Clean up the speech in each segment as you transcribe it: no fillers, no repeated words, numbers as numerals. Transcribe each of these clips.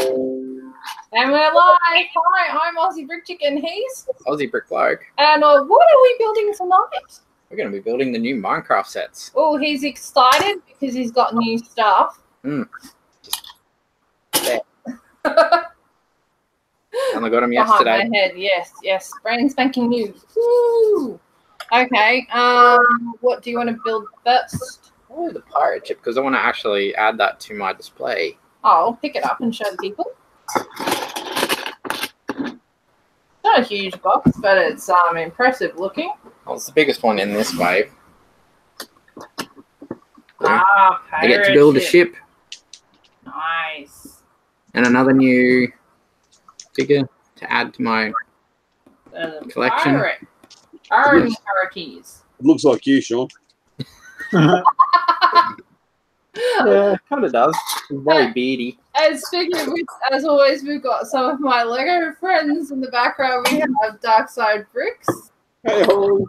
And we're live. Hi, I'm Aussie Brick Chick and he's Aussie Brick Bloke. And what are we building tonight? We're going to be building the new Minecraft sets. Oh, he's excited because he's got new stuff. And I got them yesterday. Behind my head, yes. Brand spanking new. Woo! Okay, what do you want to build first? Oh, the pirate ship, because I want to actually add that to my display. Oh, I'll pick it up and show the people. Not a huge box, but it's impressive looking. Well, it's the biggest one in this wave. Ah, I get to build a ship. Nice. And another new figure to add to my collection. Pirate. It looks like you, Sean. Yeah, kind of does. It's very beady. And speaking of which, as always, we've got some of my Lego friends in the background. We have Darkside Bricks. Hey ho.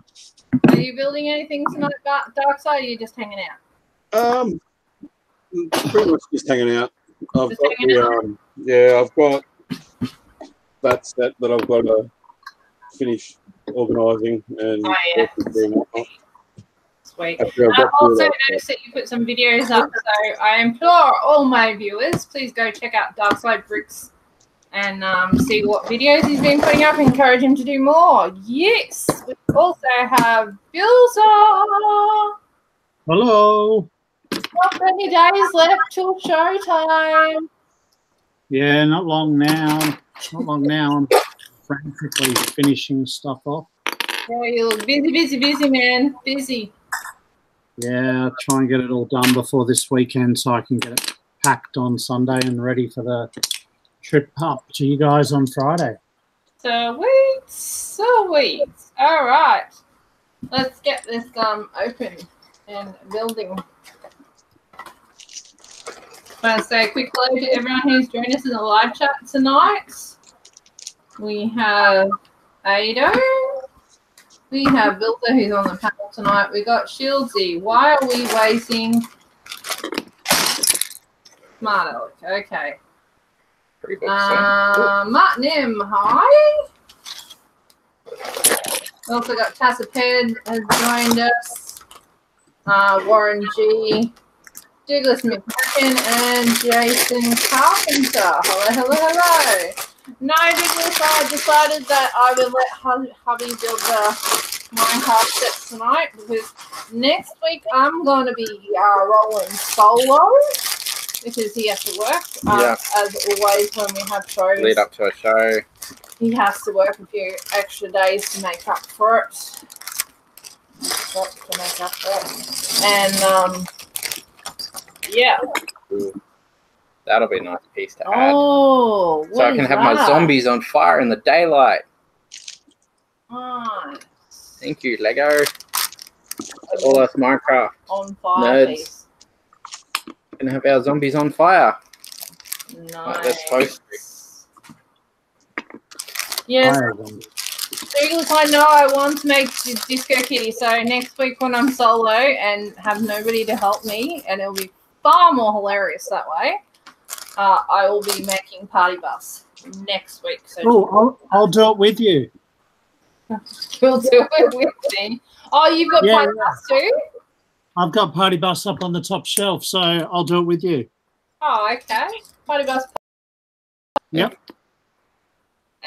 Are you building anything tonight, Darkside, or are you just hanging out? Pretty much just hanging out. I've got that set that I've got to finish organising and whatnot. Sweet. I also noticed that you put some videos up, so I implore all my viewers, please go check out Darkside Bricks and see what videos he's been putting up. Encourage him to do more. Yes. We also have Bilza. Hello. Not many days left till showtime. Yeah, not long now. I'm frantically finishing stuff off. Yeah, you look busy, man. Busy. Yeah, I'll try and get it all done before this weekend so I can get it packed on Sunday and ready for the trip up to you guys on Friday. Sweet. All right. Let's get this open and building. I want to say a quick hello to everyone who's joined us in the live chat tonight. We have Ado. We have Bilza, who's on the panel tonight. We got Shieldsy. Why are we waiting? Smart Alec. Okay. Martin M. Hi. We also got Tassa Ped has joined us. Warren G. Douglas McMacken and Jason Carpenter. Hello. No, Douglas, I decided that I would let hubby build the Minecraft sets tonight because next week I'm going to be rolling solo because he has to work. As always, when we have shows, lead up to a show, he has to work a few extra days to make up for it. And yeah. Ooh, that'll be a nice piece to add. Oh, so I can have my zombies on fire in the daylight. Nice. Thank you, Lego. All us Minecraft on fire nerds piece. Can have our zombies on fire. Nice. Like they're supposed to. Yes. Douglas, I know I want to make Disco Kitty, so next week when I'm solo and have nobody to help me, and it'll be far more hilarious that way, I will be making Party Bus next week. So I'll do it with you. You'll do it with me. Oh, you've got Party Bus too? I've got Party Bus up on the top shelf, so I'll do it with you. Oh, okay. Party Bus. Yep.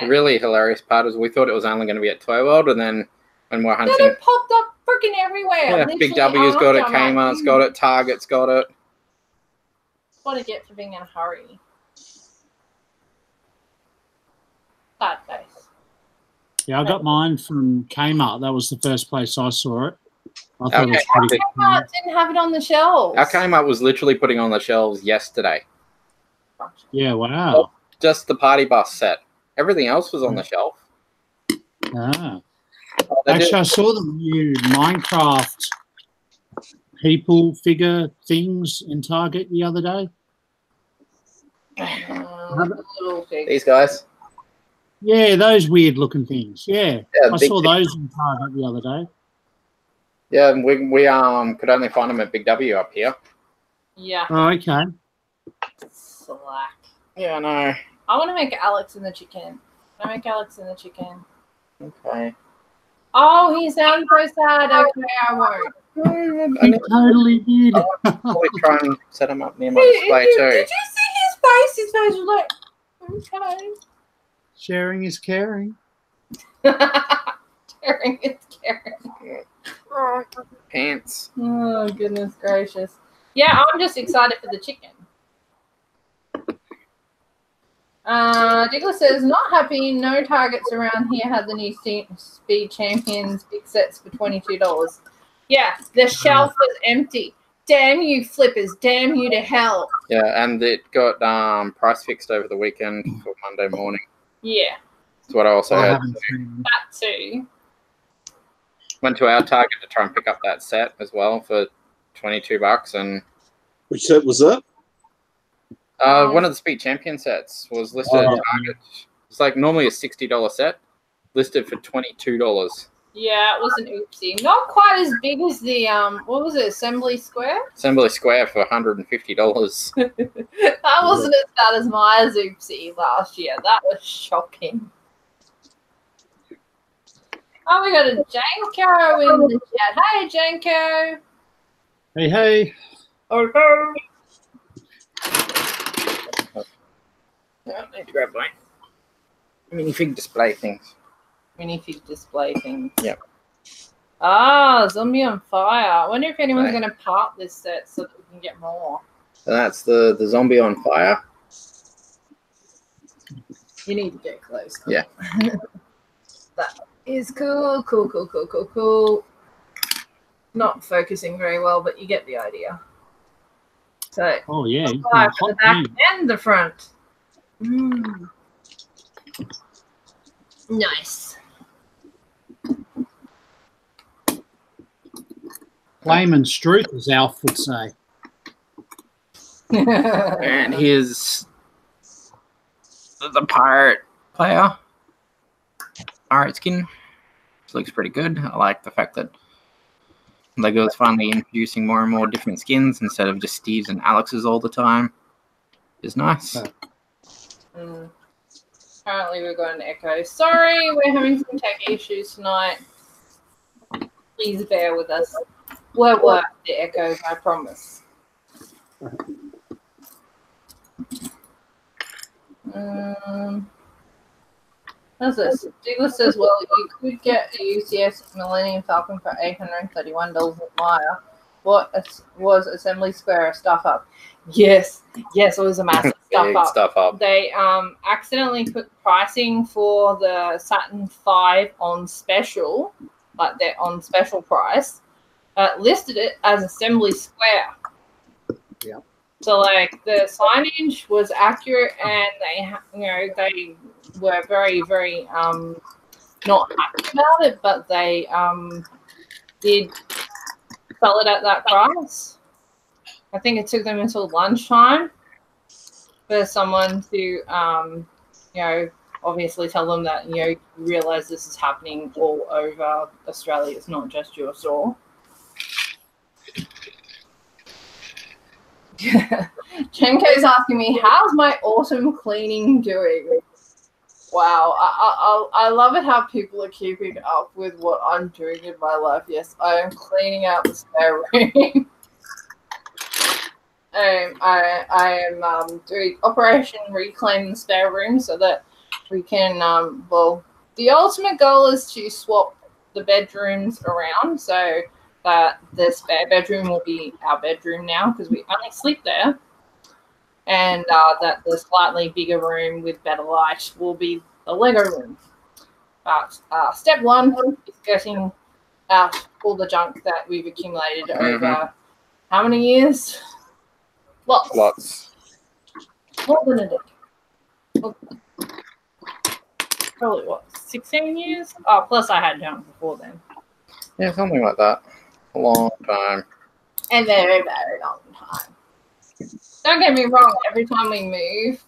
The really hilarious part is we thought it was only going to be at Toy World, and then when we're hunting, it popped up freaking everywhere. Yeah, Big W's got it, Kmart's got it, Target's got it. What a get for being in a hurry. Sad face. Yeah, I got mine from Kmart. That was the first place I saw it. I thought it was pretty cool. Kmart didn't have it on the shelves. Our Kmart was literally putting on the shelves yesterday. Yeah, wow. Just the Party Bus set. Everything else was on the shelf. Ah. Actually, I saw the new Minecraft people figure things in Target the other day. These guys? Yeah, those weird looking things. Yeah, I saw those in Target the other day. Yeah, we could only find them at Big W up here. Yeah. Oh, okay. Slack. Yeah, I know. I want to make Alex in the chicken. Can I make Alex in the chicken? Okay. Oh, he sounds so sad. Okay, I won't. He totally did. I'll probably try and set him up near my Did display you too. see his face? His face was like, okay. Sharing is caring. Caring is caring. Pants. Oh, goodness gracious. Yeah, I'm just excited for the chicken. Douglas says, not happy. No Targets around here had the new Speed Champions big sets for $22. Yeah, the shelf was empty. Damn you, flippers. Damn you to hell. Yeah, and it got price fixed over the weekend for Monday morning. Yeah. That's what I also heard. That too. Went to our Target to try and pick up that set as well for $22, and Which set was that? one of the Speed Champion sets was listed at Target. It's like normally a $60 set, listed for $22. Yeah, it was an oopsie. Not quite as big as the what was it, Assembly Square? Assembly Square for $150. That wasn't as bad as my oopsie last year. That was shocking. Oh, we got a Janko in the chat. Hey, Janko. Hey, hey. Okay. I need to grab my minifig display things. Minifig display things. Yep. Ah, Zombie on Fire. I wonder if anyone's going to part this set so that we can get more. So that's the Zombie on Fire. You need to get close. Yeah. That is cool. Cool. Not focusing very well, but you get the idea. So, oh yeah, fire for the back and the front. Nice. Flamin' Struth, as Alf would say. And here's the pirate player. Pirate skin. Which looks pretty good. I like the fact that LEGO is finally introducing more and more different skins instead of just Steve's and Alex's all the time. It's nice. Apparently we're going to Echo. Sorry, we're having some tech issues tonight. Please bear with us. We'll work the Echoes, I promise. What's this? Douglas says, well, you could get a UCS Millennium Falcon for $831 at Maya. What was Assembly Square a stuff up? Yes, it was a massive stuff up. They accidentally put pricing for the Saturn V on special, like they're on special price, listed it as Assembly Square. Yeah. So like the signage was accurate, and they were very, very not happy about it, but they did sell it at that price. I think it took them until lunchtime for someone to obviously tell them that you realize this is happening all over Australia. It's not just your store. Chenko's asking me, how's my autumn cleaning doing? Wow, I love it how people are keeping up with what I'm doing in my life. Yes, I am cleaning out the spare room. I am doing Operation Reclaim the Spare Room so that we can, the ultimate goal is to swap the bedrooms around so that the spare bedroom will be our bedroom now because we only sleep there, and that the slightly bigger room with better light will be the Lego room. But step one is getting out all the junk that we've accumulated over how many years? Lots. More than a decade. Probably 16 years? Oh, plus I had junk before then. Yeah, something like that. A long time. A very, very long time. Don't get me wrong, every time we move,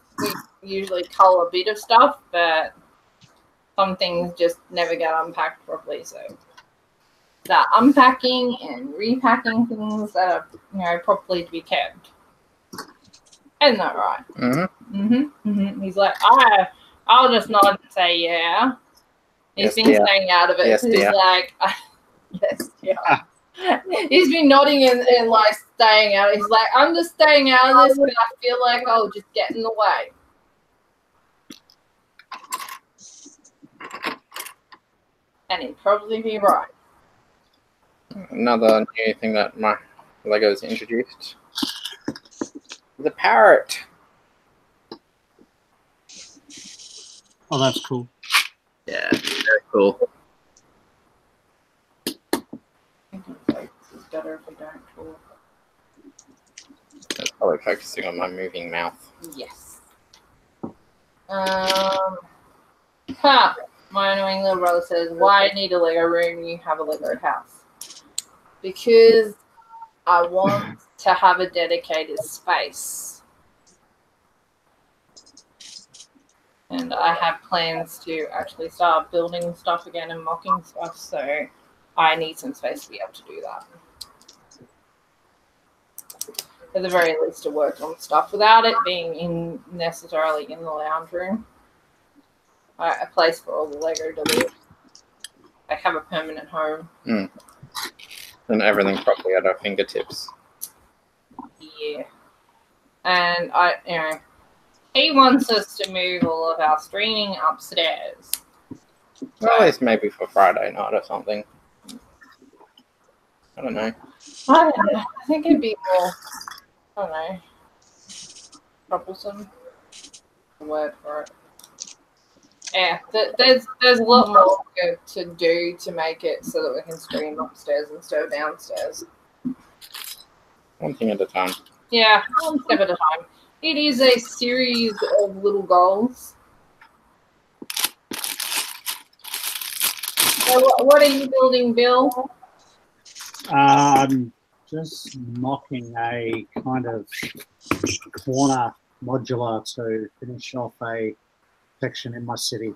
we usually cull a bit of stuff, but some things just never get unpacked properly, so that unpacking and repacking things that are, properly to be kept. Isn't that right? He's like, I'll just nod and say, yeah. He's been staying out of it. Yes, He's like, yes, yeah. He's been nodding and like staying out. He's like, I'm just staying out of this because I feel like I'll just get in the way. And he'd probably be right. Another new thing that my Legos introduced. The parrot. Oh, that's cool. Yeah, very cool. It's better if we don't talk. That's probably focusing on my moving mouth. Yes. My annoying little brother says, why need a Lego room? You have a Lego house. Because I want to have a dedicated space. And I have plans to actually start building stuff again and mocking stuff, so I need some space to be able to do that. At the very least, to work on stuff without it being necessarily in the lounge room. A place for all the Lego to live. I have a permanent home. And everything properly at our fingertips. Yeah. And he wants us to move all of our streaming upstairs. Well, at least maybe for Friday night or something. I don't know. I think it'd be more, I don't know, troublesome. The word for it. Yeah, there's a lot more to do to make it so that we can stream upstairs instead of downstairs. One thing at a time. Yeah, one step at a time. It is a series of little goals. So what are you building, Bill? Just mocking a kind of corner modular to finish off a section in my city.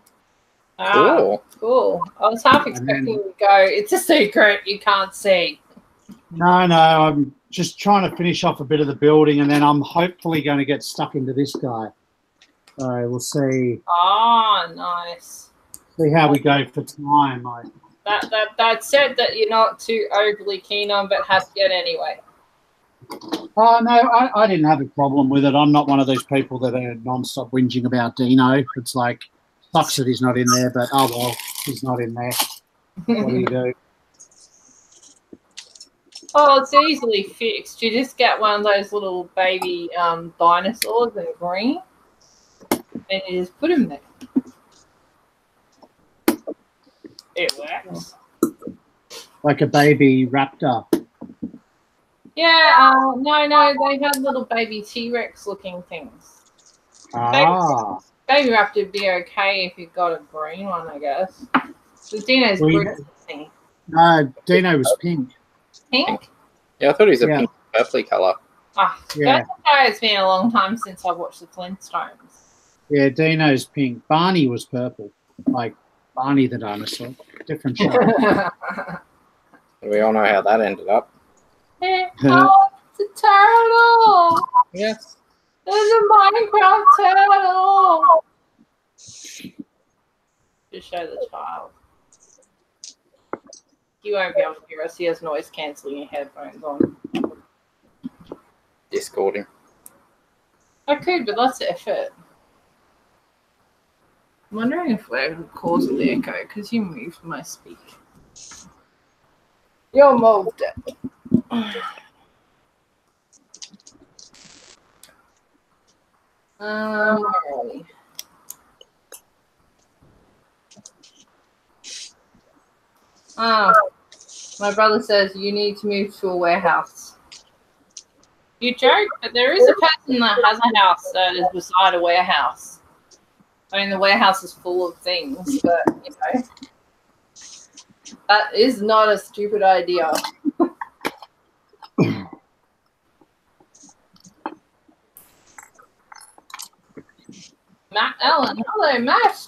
Cool. Cool. I was half expecting you to go, it's a secret you can't see. No, I'm just trying to finish off a bit of the building, and then I'm hopefully going to get stuck into this guy. So we'll see. Oh, nice. See how we go for time. That said that you're not too overly keen on, but have to get anyway. Oh, no, I didn't have a problem with it. I'm not one of those people that are non-stop whinging about Dino. It's like, sucks that he's not in there, but oh well, he's not in there. What do you do? Oh, it's easily fixed. You just get one of those little baby dinosaurs in green, and you just put them there. It works. Like a baby raptor. Yeah, no, they had little baby T-Rex looking things. Ah. Baby raptor would be okay if you got a green one, I guess. The Dino's green. No, Dino was pink. Pink? Yeah, I thought he was a pink purpley colour. Yeah. It's been a long time since I've watched the Flintstones. Yeah, Dino's pink. Barney was purple. Like Barney the dinosaur. Different show. We all know how that ended up. Oh, it's a turtle! Yes. There's a Minecraft turtle! Just show the child. You won't be able to hear us. He has noise cancelling headphones on. Discording. I could, but that's effort. I'm wondering if we're causing the echo because you moved my speak. You moved it. My brother says you need to move to a warehouse. You joke, but there is a person that has a house that is beside a warehouse. I mean, the warehouse is full of things, but, you know, that is not a stupid idea. Matt Allen. Hello, Matt.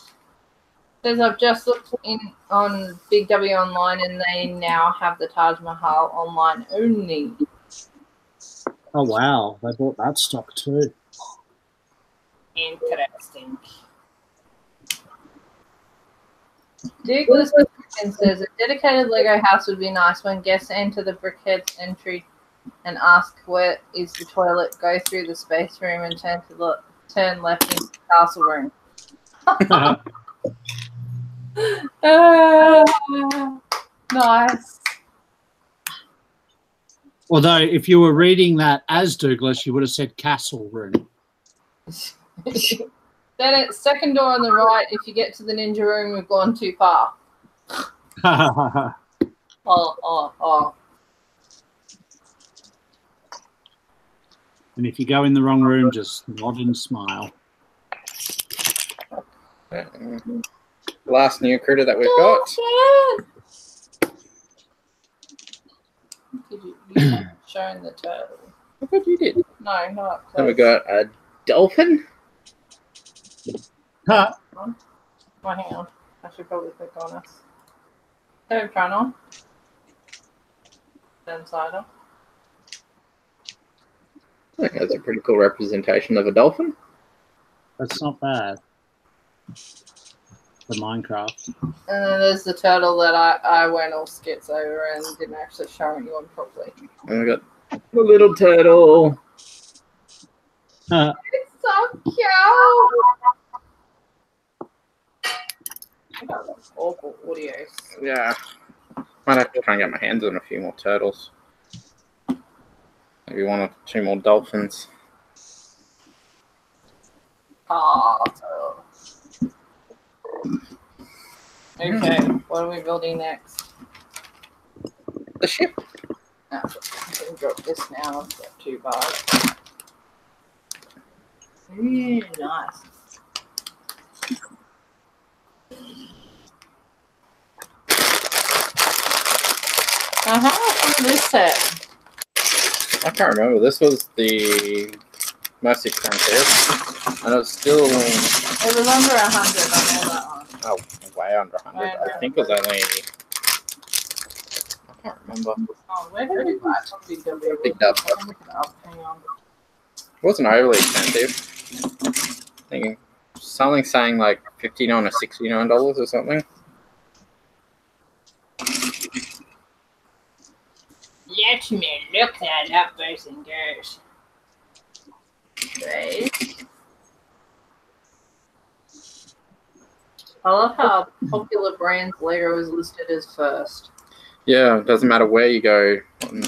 Says I've just looked in on Big W Online and they now have the Taj Mahal online only. Oh, wow. They bought that stock too. Interesting. Douglas says a dedicated Lego house would be nice when guests enter the Brickhead's entry and ask where is the toilet, go through the space room and turn left into the castle room. Nice. Although, if you were reading that as Douglas, you would have said castle room. Then it's second door on the right. If you get to the ninja room, we've gone too far. Oh. And if you go in the wrong room, just nod and smile. Last new critter that we've got. You haven't shown the turtle. I thought you did. No, not Then we got a dolphin. Huh. Oh, hang on. I should probably click on us. Third channel. Then side up. I think that's a pretty cool representation of a dolphin. That's not bad. The Minecraft. And then there's the turtle that I went all skits over and didn't actually show anyone properly. And we got the little turtle. It's so cute. I got awful audios. Yeah. Might have to try and get my hands on a few more turtles. Maybe one or two more dolphins. Turtle. Okay, what are we building next? The ship. Oh, I can drop this now. I've got 2 bars. Nice. What is this set? I can't remember. This was the most expensive. And it was still... It was under 100, I know that one. Oh, way under 100. I think it was only... I can't remember. Oh, where did we buy it from Big W? Big W. I'll look it up. Hang on. It wasn't overly expensive. I think something saying like $59 or $69 or something. Let me look that up, boys and girls. Right. I love how popular brands Lego is listed as first. Yeah, it doesn't matter where you go on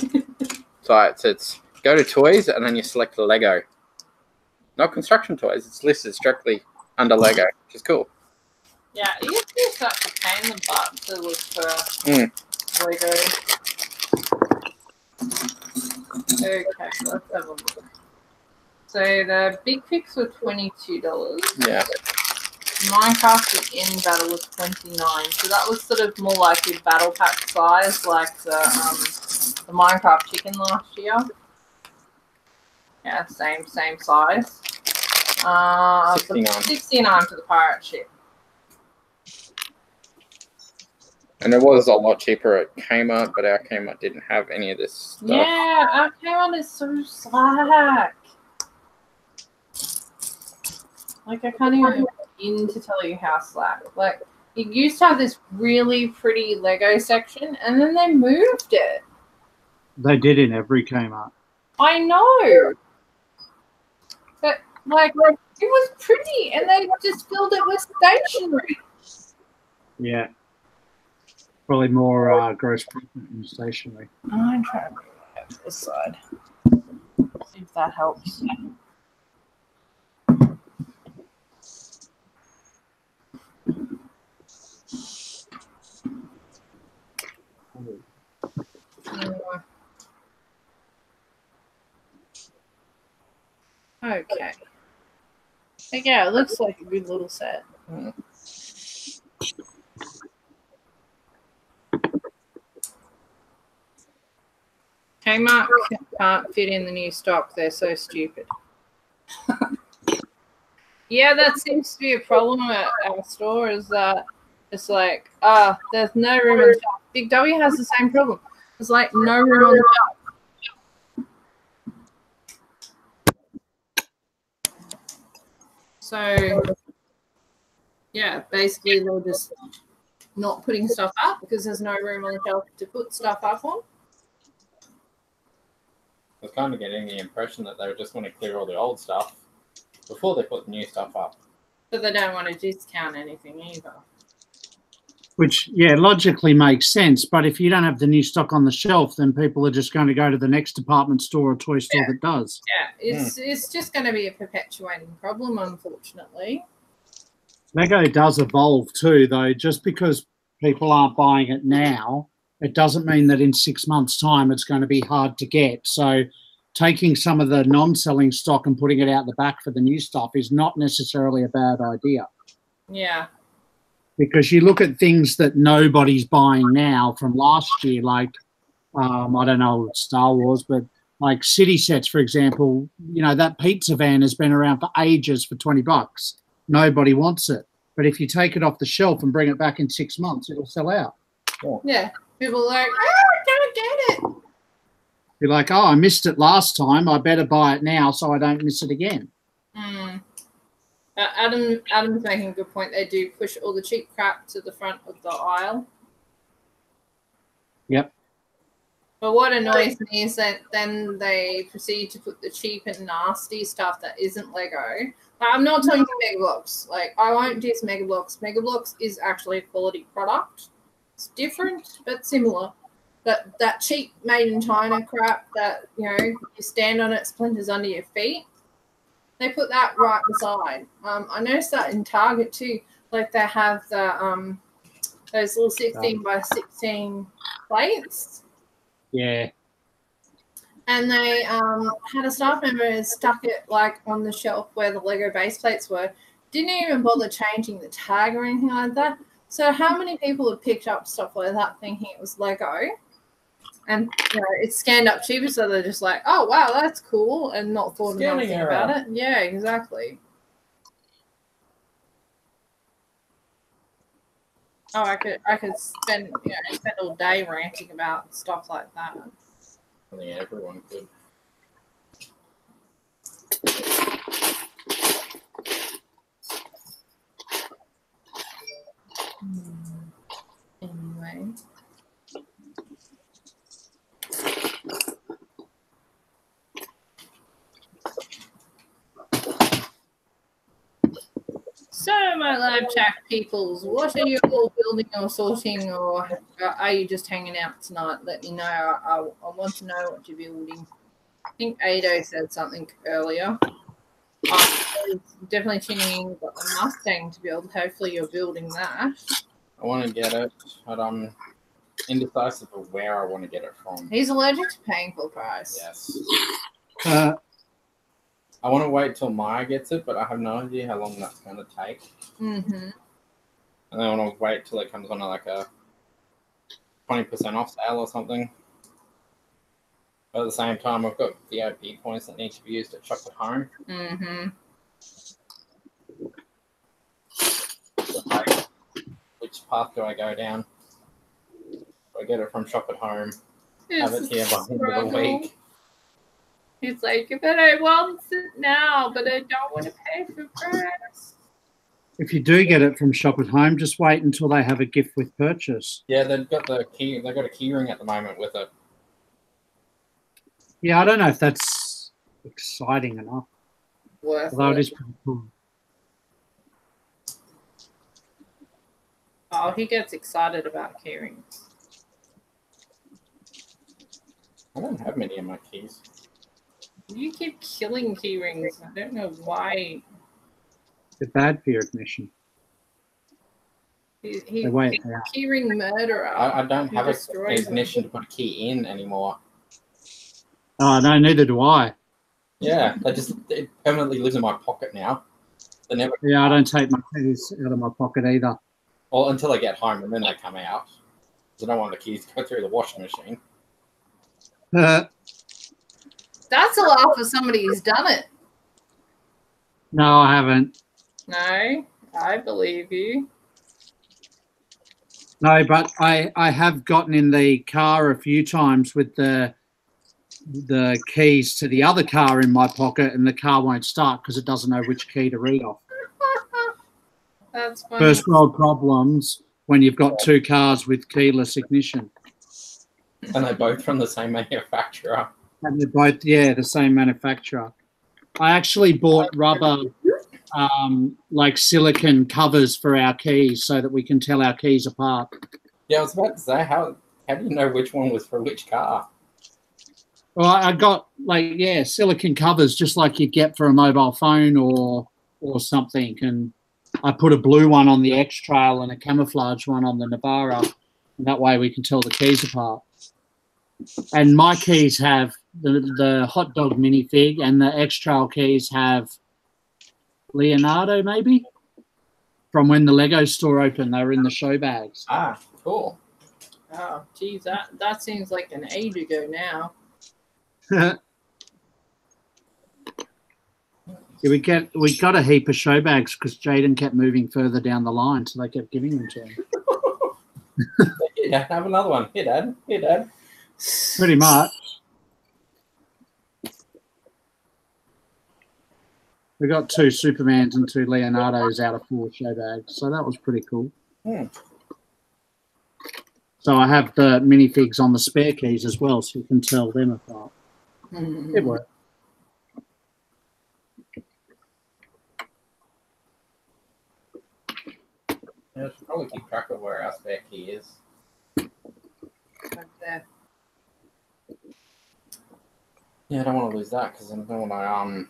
sites. It's go to toys and then you select Lego. Not construction toys. It's listed strictly under Lego, which is cool. Yeah, it used to be such a pain in the butt to look for Lego. Okay, let's have a look. So the big picks were $22. Yeah. Minecraft the in battle was $29. So that was sort of more like your battle pack size, like the Minecraft chicken last year. Yeah, same size. 69 for the pirate ship. And it was a lot cheaper at Kmart, but our Kmart didn't have any of this stuff. Yeah, our Kmart is so slack. Like, I can't even begin to tell you how slack. Like, it used to have this really pretty Lego section, and then they moved it. They did in every Kmart. I know. But, like, it was pretty, and they just filled it with stationery. Yeah. Probably more gross profit in stationery. I'm trying to move it to this side. See if that helps. Okay. Yeah, it looks like a good little set. Kmart can't fit in the new stock. They're so stupid. Yeah, that seems to be a problem at our store, is that it's like, there's no room on the shelf. Big W has the same problem. There's like no room on the shelf. So, yeah, basically they're just not putting stuff up because there's no room on the shelf to put stuff up on. I was kind of getting the impression that they were just want to clear all the old stuff before they put the new stuff up. But they don't want to discount anything either. Which, yeah, logically makes sense. But if you don't have the new stock on the shelf, then people are just going to go to the next department store or toy store that does. Yeah, it's just going to be a perpetuating problem, unfortunately. Lego does evolve too, though. Just because people aren't buying it now, it doesn't mean that in 6 months' time it's going to be hard to get. So taking some of the non-selling stock and putting it out the back for the new stuff is not necessarily a bad idea. Yeah. Because you look at things that nobody's buying now from last year, like, I don't know, Star Wars, but like city sets, for example, you know, that pizza van has been around for ages for $20. Nobody wants it. But if you take it off the shelf and bring it back in 6 months, it'll sell out. Yeah. People are like, I can't get it. You're like, oh, I missed it last time. I better buy it now so I don't miss it again. Mm. Adam's making a good point. They do push all the cheap crap to the front of the aisle. Yep. But what annoys me is that then they proceed to put the cheap and nasty stuff that isn't Lego. Like, I'm not talking Mega Bloks. Like, I won't diss Mega Bloks. Mega Bloks is actually a quality product. It's different but similar. But that cheap made in China crap that, you know, you stand on it, splinters under your feet, they put that right beside. I noticed that in Target too. Like they have the those little 16 by 16 plates. Yeah. And they had a staff member who stuck it like on the shelf where the Lego base plates were. Didn't even bother changing the tag or anything like that. So how many people have picked up stuff like that thinking it was Lego? And you know, it's scanned up cheaper, so they're just like, "Oh wow, that's cool," and not thought anything about it. Yeah, exactly. Oh, I could spend all day ranting about stuff like that. I think everyone could. Anyway. So, my live chat peoples, what are you all building or sorting, or are you just hanging out tonight? Let me know. I want to know what you're building. I think Ado said something earlier. I was definitely tuning in. Got the Mustang to build. Hopefully, you're building that. I want to get it, but I'm indecisive of where I want to get it from. He's allergic to paying full price. Yes. I want to wait till Maya gets it, but I have no idea how long that's going to take. Mm-hmm. And then I want to wait till it comes on like a 20% off sale or something. But at the same time, I've got VIP points that need to be used at Shop at Home. Mm-hmm. So, like, which path do I go down? Do I get it from Shop at Home? Have it here by the end of the week? He's like, but I want it now, but I don't want to pay for price. If you do get it from Shop at Home, just wait until they have a gift with purchase. Yeah, they've got the key. They've got a key ring at the moment with it. Yeah, I don't know if that's exciting enough. Although it is pretty cool. Oh, he gets excited about key rings. I don't have many of my keys. You keep killing key rings. I don't know why. They're bad for your ignition. He's a key ring murderer. I don't have an destroys ignition to put a key in anymore. Oh, no, neither do I. Yeah, it permanently lives in my pocket now. They never. Yeah, I don't take my keys out of my pocket either. Well, until I get home, and then they come out. Because I don't want the keys to go through the washing machine. That's a laugh for somebody who's done it. No, I haven't. No, I believe you. No, but I have gotten in the car a few times with the keys to the other car in my pocket, and the car won't start because it doesn't know which key to read off. That's funny. First world problems when you've got two cars with keyless ignition. And they're both from the same manufacturer. And they're both, the same manufacturer. I actually bought rubber, like silicon covers for our keys so that we can tell our keys apart. Yeah, I was about to say, how do you know which one was for which car? Well, I got silicon covers just like you get for a mobile phone or something, and I put a blue one on the X-Trail and a camouflage one on the Navara, and that way we can tell the keys apart. And my keys have the hot dog minifig, and the X-Trail keys have Leonardo, maybe, from when the Lego store opened. They were in the show bags. Ah, cool. Oh, geez, that seems like an age ago now. We got a heap of show bags because Jaden kept moving further down the line, so they kept giving them to him. Here, Dad, have another one. Here, Dad. Here, Dad. Pretty much. We got 2 Supermans and 2 Leonardos out of 4 show bags, so that was pretty cool. So I have the minifigs on the spare keys as well, so you can tell them apart. It worked. Yeah, I should probably keep track of where our spare key is. Right there. Yeah, I don't want to lose that because then when I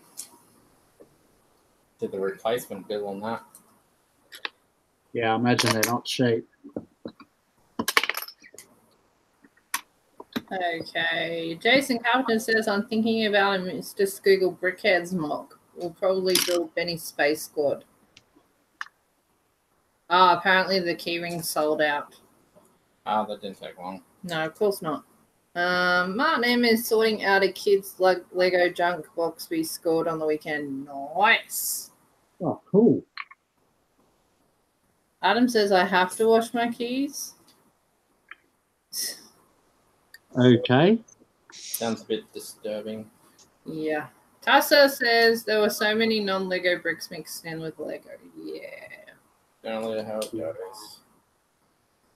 did the replacement bill on that. Yeah, I imagine they're not cheap. Okay, Jason Carpenter says, I'm thinking about a Mr. Scoogle Brickheads mock. We'll probably build Benny's Space Squad. Apparently the keyring sold out. That didn't take long. No, of course not. Martin M is sorting out a kid's Lego junk box we scored on the weekend. Nice. Oh, cool. Adam says, I have to wash my keys. Okay. Sounds a bit disturbing. Yeah. Tassa says there were so many non-Lego bricks mixed in with Lego. Yeah. Generally how it goes.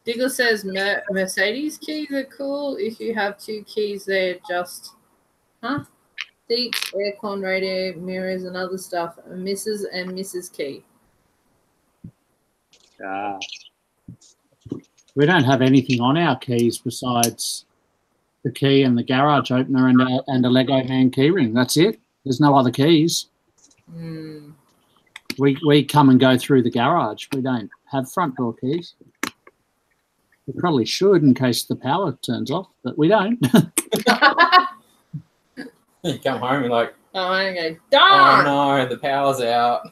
Digger says Mercedes keys are cool. If you have 2 keys, they're just, seats, aircon, radio, mirrors, and other stuff. Mrs. and Mrs. Key. We don't have anything on our keys besides the key and the garage opener and a Lego man keyring. That's it. There's no other keys. We come and go through the garage. We don't have front door keys. We probably should in case the power turns off, but we don't. You come home and like, okay. Darn! Oh no, the power's out.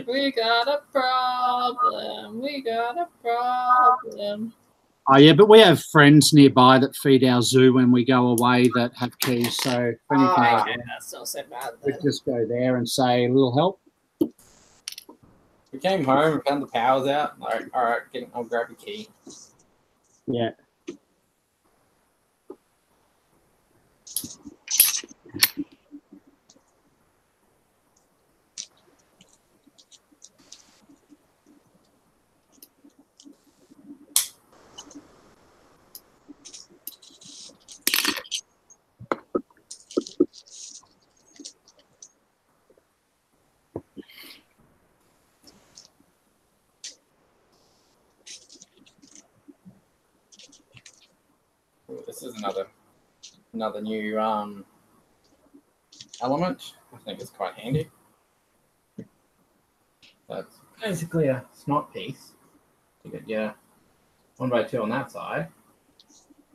We got a problem. We got a problem. Oh, yeah, but we have friends nearby that feed our zoo when we go away that have keys. So if anything, that's not so bad. we just go there and say, a little help. We came home and found the power's out. Like, all right, I'll grab your key. Yeah. Ooh, this is another new element. I think it's quite handy. That's basically a snot piece. You get your 1x2 on that side,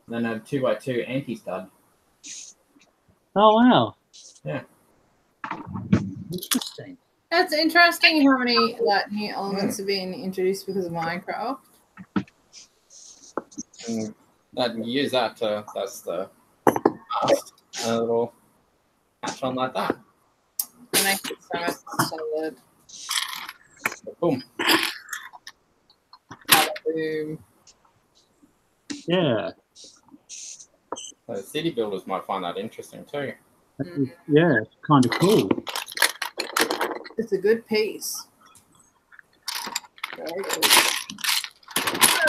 and then a 2x2 anti-stud. Oh, wow. Yeah. Interesting. That's interesting how many new elements are being introduced because of Minecraft. And that you use that to, that's the mast, and it'll catch on like that. It makes it so much solid. Boom. Boom. Yeah. So city builders might find that interesting too. Yeah, kind of cool. It's a good piece. Very cool.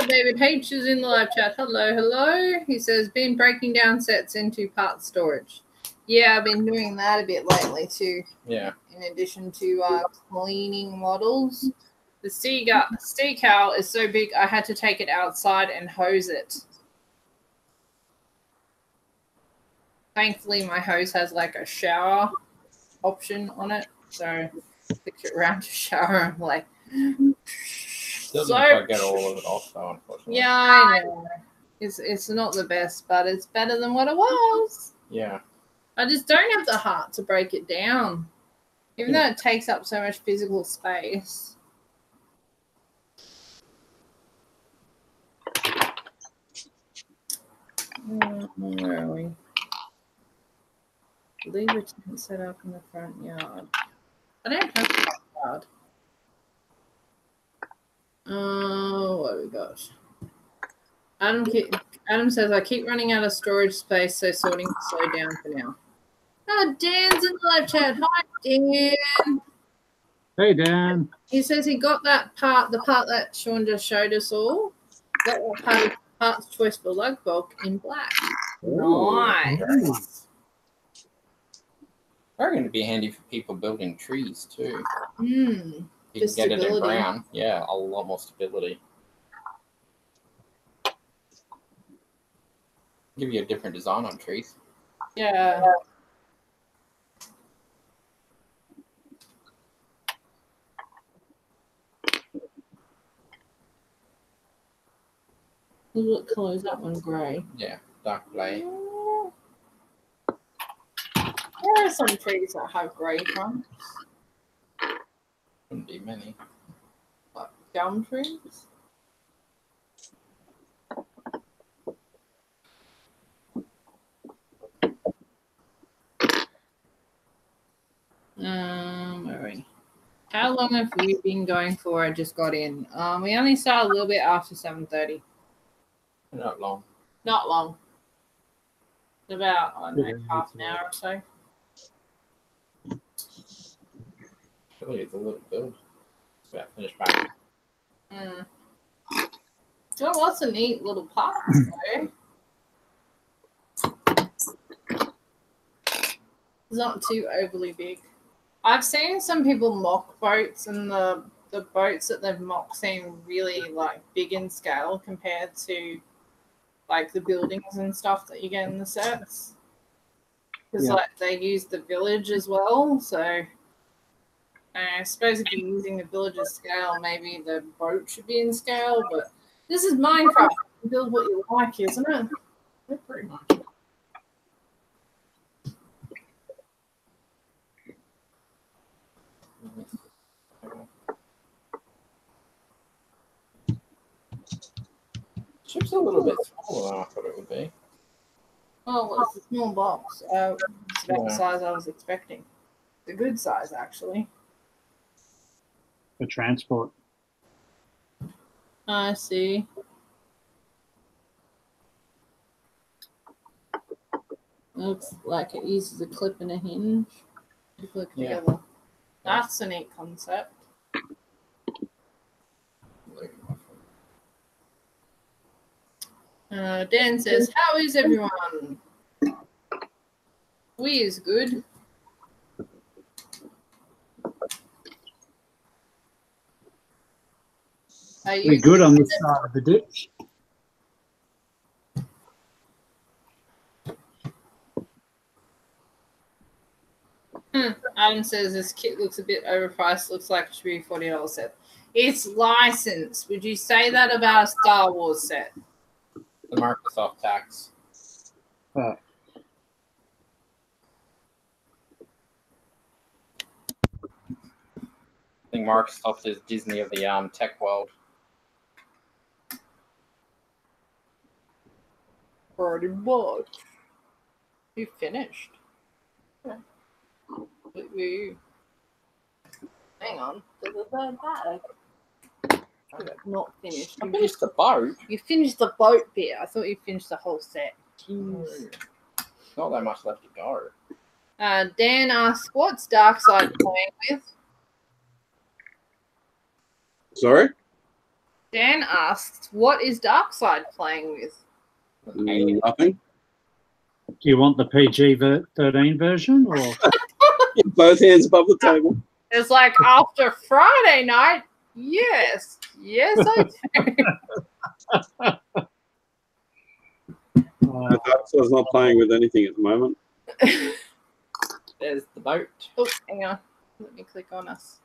David H is in the live chat. Hello, hello. He says, been breaking down sets into part storage. Yeah, I've been doing that a bit lately too. Yeah. In addition to cleaning models. The sea cow is so big I had to take it outside and hose it. Thankfully, my hose has like a shower option on it. So fix it around to shower. I'm like, Doesn't quite get all of it off though, unfortunately. yeah, I know. It's not the best, but it's better than what it was. Yeah. I just don't have the heart to break it down. Even though it takes up so much physical space. Where are we? Leave a tent set up in the front yard. I don't have a front yard. What have we got? Adam says, I keep running out of storage space, so sorting to slow down for now. Oh, Dan's in the live chat. Hi, Dan. Hey, Dan. He says he got that part, the part that Sean just showed us all. Got that part of Parts Choice for Lug Bulk in black. Nice. They're going to be handy for people building trees too. Mm. You can get it in brown. Yeah, a lot more stability. Give you a different design on trees. Yeah. What colour is that one? Grey. Yeah, dark grey. There are some trees that have grey trunks. Wouldn't be many. Like gum trees. Where are we? How long have we been going for? I just got in. We only started a little bit after 7:30. Not long. Not long. About, I don't know, half an hour or so. Really, it's a little build. It's about finished back. Got lots of neat little parts though. It's not too overly big. I've seen some people mock boats, and the boats that they've mocked seem really like big in scale compared to like the buildings and stuff that you get in the sets. Because like they use the village as well, so I suppose if you're using the village's scale, maybe the boat should be in scale. But this is Minecraft. You build what you like, isn't it? Yeah, pretty much. Ship's a little bit smaller than I thought it would be. Oh, well, it's a small box. It's about the size I was expecting. It's a good size, actually. For transport. I see. Looks like it uses a clip and a hinge to click together. That's a neat concept. Dan says, how is everyone? We is good. Are you We're good on this side of the ditch. Adam says this kit looks a bit overpriced. Looks like it should be a $40 set. It's licensed. Would you say that about a Star Wars set? The Microsoft tax. I think Microsoft is Disney of the tech world. Pretty much. You finished. Yeah. Woo. Hang on. Not finished. I finished the boat. You finished the boat bit. I thought you finished the whole set. Jeez. Not that much left to go. Dan asks, what's Darkside playing with? Sorry? Dan asks, what is Darkside playing with? Nothing. Do you want the PG-13 version or? Both hands above the table. It's like after Friday night. Yes, I do. The Darkside's not playing with anything at the moment. There's the boat. Oh, hang on. Let me click on us.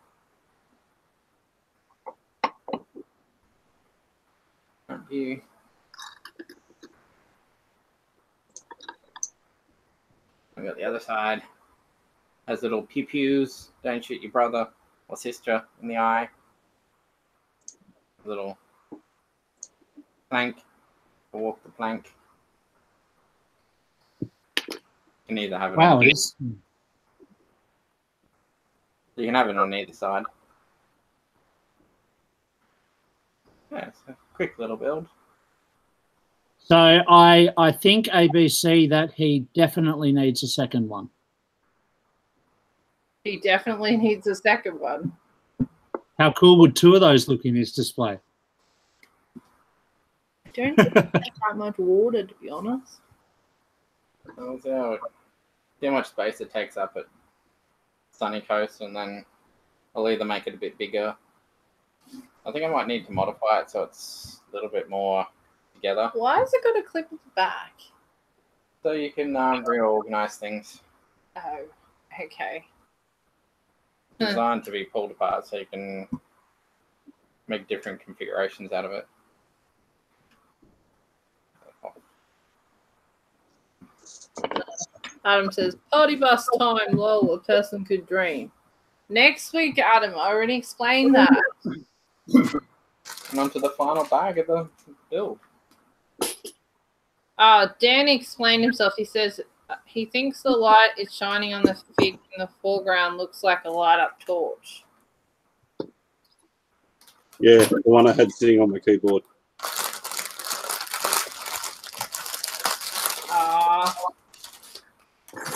Front view. I got the other side. Has little pew-pews. Don't shoot your brother or sister in the eye. Little plank. Or walk the plank. You can either have it Wow, on it is. You can have it on either side. Yeah, it's a quick little build. So I think ABC that he definitely needs a second one. He definitely needs a second one. How cool would two of those look in his display? I don't think there's that much water, to be honest. So, too much space it takes up at Sunny Coast, and then I'll either make it a bit bigger. I think I might need to modify it so it's a little bit more together. Why has it got a clip at the back? So you can reorganize things. Oh, okay. Designed to be pulled apart so you can make different configurations out of it. Adam says, party bus time, lol, a person could dream. Next week, Adam, I already explained that. And onto the final bag of the build. Dan explained himself. He says he thinks the light is shining on the fig in the foreground looks like a light-up torch. Yeah, the one I had sitting on my keyboard.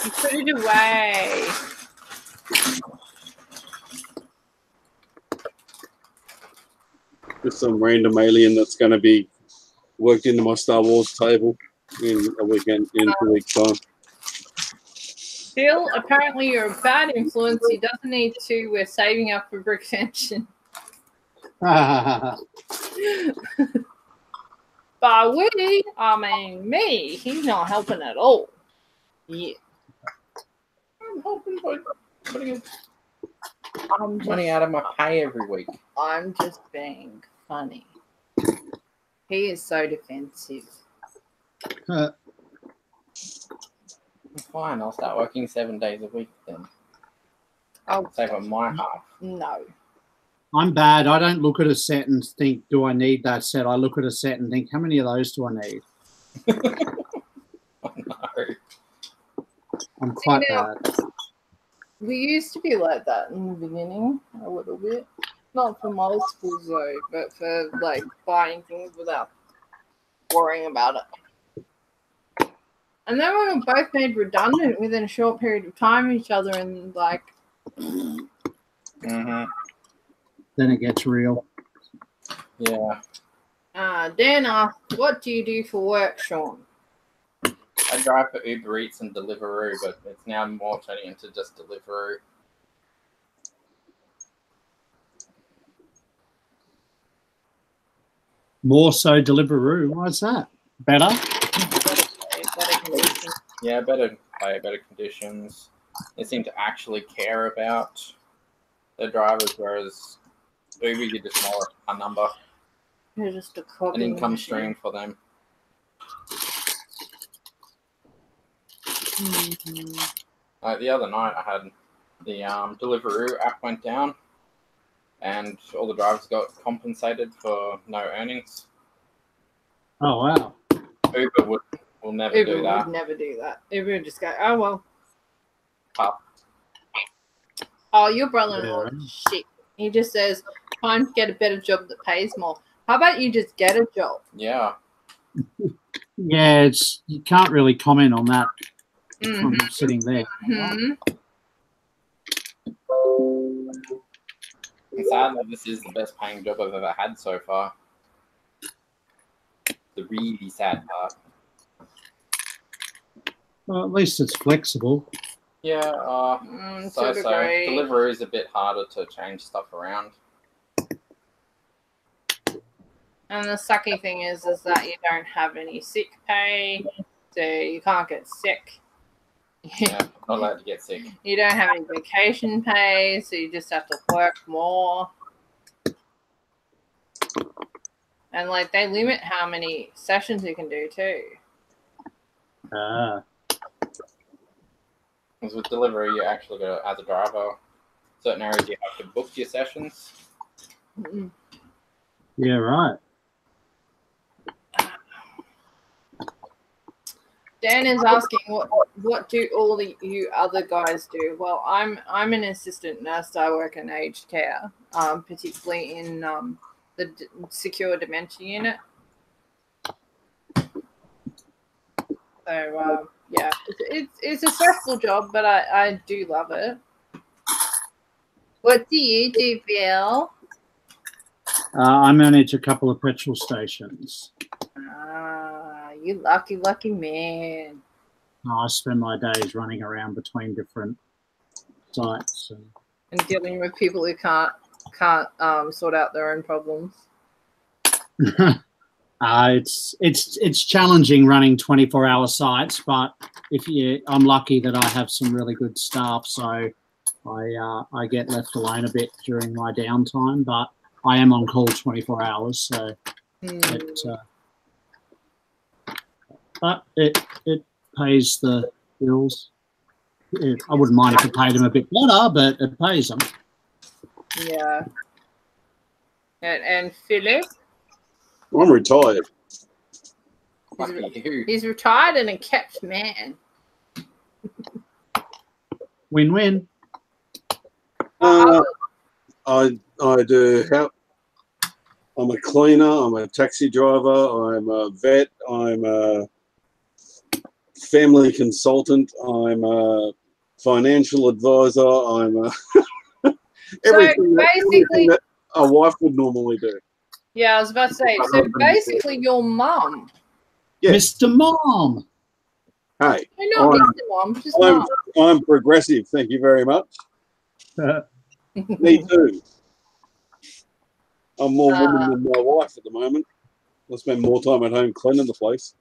You put it away. Just some random alien that's going to be worked into my Star Wars table in a weekend, in 2 weeks' time. Phil, apparently you're a bad influence. He doesn't need to. We're saving up for Brick Mansion. But we, I mean me, he's not helping at all. Yeah. I'm hoping by putting money out of my pay every week. I'm just being funny. He is so defensive. Fine, I'll start working 7 days a week then. I'll save on my half. No. I'm bad. I don't look at a set and think, do I need that set? I look at a set and think, how many of those do I need? Oh, no. I'm quite bad. We used to be like that in the beginning, a little bit. Not for multiples though, but for like buying things without worrying about it. And then we were both made redundant within a short period of time of each other, and like. Mm-hmm. Then it gets real. Yeah. Dan asked, "What do you do for work, Sean?" I drive for Uber Eats and Deliveroo, but it's now more turning into just Deliveroo. More so Deliveroo. Why is that? Better? Yeah, better pay, better conditions. They seem to actually care about their drivers, whereas Uber, you're just more a number. You're just an income stream for them. Mm-hmm. The other night, I had the Deliveroo app went down, and all the drivers got compensated for no earnings. Oh wow! Uber will never do that. Uber would never do that. Uber would just go, "Oh well." Oh, your brother-in-law is shit. He just says, "Time to get a better job that pays more." How about you just get a job? Yeah. Yeah, it's you can't really comment on that from sitting there. Mm-hmm. And sadly, this is the best paying job I've ever had so far. the really sad part. Well, at least it's flexible. Yeah, to a degree. Delivery is a bit harder to change stuff around. And the sucky thing is that you don't have any sick pay, so you can't get sick. Yeah, not allowed to get sick. You don't have any vacation pay, so you just have to work more. And like they limit how many sessions you can do too. Ah. Because with delivery, you actually go as a driver. Certain areas you have to book your sessions. Yeah, right. Dan is asking, what do all you other guys do? Well, I'm an assistant nurse. I work in aged care, particularly in the secure dementia unit. So yeah, it's a stressful job, but I do love it. What do you do, Bill? I manage a couple of petrol stations. You lucky man. I spend my days running around between different sites And dealing with people who can't sort out their own problems. It's challenging running 24-hour sites, but I'm lucky that I have some really good staff, so I get left alone a bit during my downtime, but I am on call 24 hours, so but it pays the bills. I wouldn't mind if it paid them a bit better, but it pays them. Yeah. And Philip? I'm retired. He's retired and a kept man. Win-win. I do help. I'm a cleaner. I'm a taxi driver. I'm a vet. I'm a family consultant. I'm a financial advisor. I'm a everything that a wife would normally do. Yeah, I was about to say. So basically, your mum. Yes. Mr. Mom. Hey. No, not Mr. Mom. Just Mom. I'm progressive. Thank you very much. Me too. I'm more woman than my wife at the moment. I spend more time at home cleaning the place.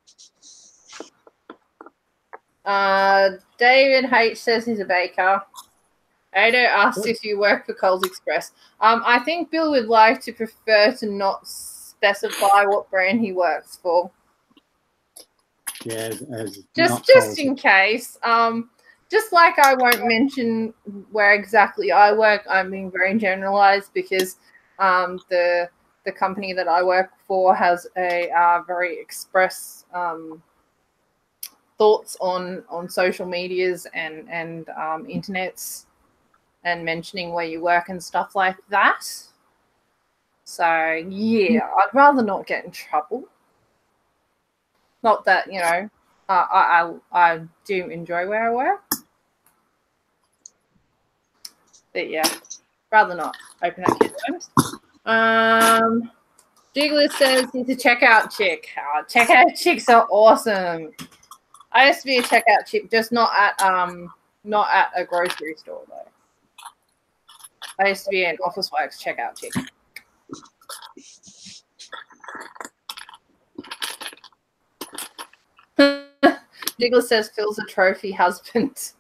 David H says he's a baker. Ado asks if you work for Coles Express. I think Bill would like to prefer to not specify what brand he works for. Yeah, just in case. Just like I won't mention where exactly I work, I'm being very generalized because the company that I work for has a very express thoughts on social medias and internets and mentioning where you work and stuff like that. So yeah, I'd rather not get in trouble. Not that, you know, I do enjoy where I work. But yeah, rather not open that can of worms. Jiggler says he's a checkout chick. Oh, checkout chicks are awesome. I used to be a checkout chick, just not at a grocery store though. I used to be an Officeworks checkout chick. Jiggler says Phil's a trophy husband.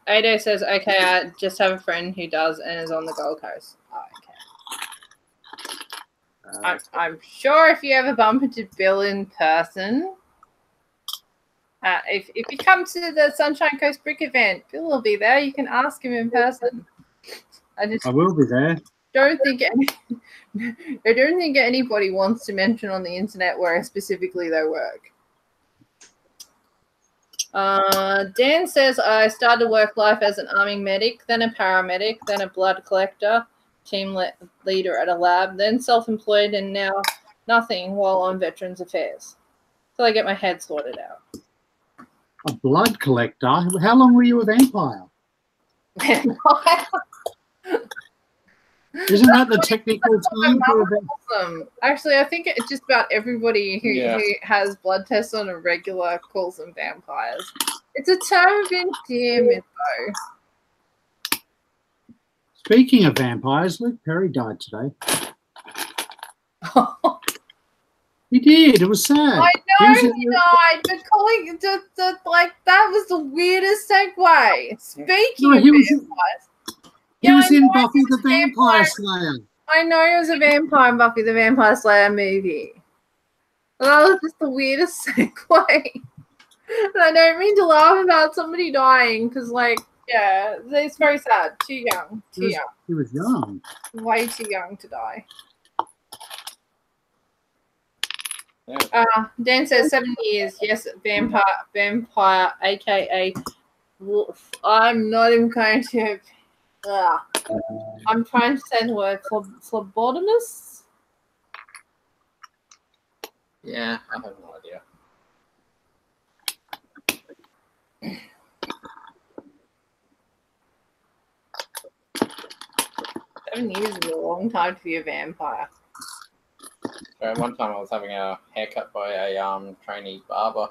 Ado says, okay, I just have a friend who does and is on the Gold Coast. Oh, okay. I'm sure if you ever bump into Bill in person, if you come to the Sunshine Coast Brick event, Bill will be there. You can ask him in person. I will be there. I don't think anybody wants to mention on the internet where specifically they work. Dan says, I started work life as an army medic, then a paramedic, then a blood collector, team leader at a lab, then self-employed, and now nothing while on Veterans Affairs. So I get my head sorted out. A blood collector? How long were you with Empire? Vampire. Isn't that the technical term for a Awesome. Actually, I think just about everybody who has blood tests on a regular calls them vampires. It's a term of endearment, though. Speaking of vampires, Luke Perry died today. He did. It was sad. I know he died, but calling like that was the weirdest segue. Speaking of vampires. He was in Buffy the Vampire Slayer. I know he was a vampire in Buffy the Vampire Slayer movie. That was just the weirdest segue. And I don't mean to laugh about somebody dying because, like, yeah, it's very sad. Too young. Too young. He was young. Way too young to die. Dan says 7 years. Yes, vampire, aka wolf. I'm not even going to. I'm trying to say the word phlebotomist. Yeah, I have no idea. Seven years is a long time to be a vampire. So one time I was having a haircut by a trainee barber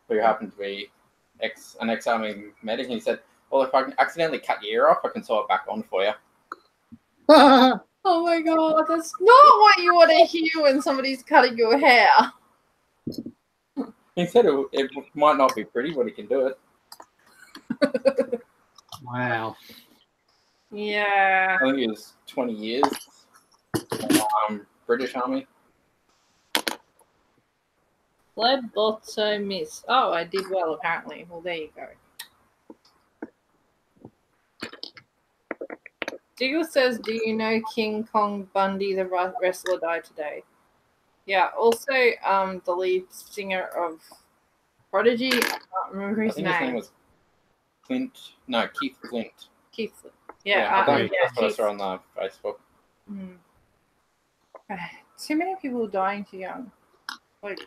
who happened to be an ex-army medic. He said, "Well, if I can accidentally cut your ear off, I can sew it back on for you." Oh my god, that's not what you want to hear when somebody's cutting your hair. He said it might not be pretty, but he can do it. Wow. Yeah. I think it was 20 years. British Army. Phlebotomist. Oh, I did well apparently. Well, there you go. Diggle says, "Do you know King Kong Bundy, the wrestler, died today?" Yeah. Also, the lead singer of Prodigy. I can't remember his name. His name was Clint. No, Keith Clint. Keith. Yeah. That's what I saw on the Facebook. Too many people dying too young. Like,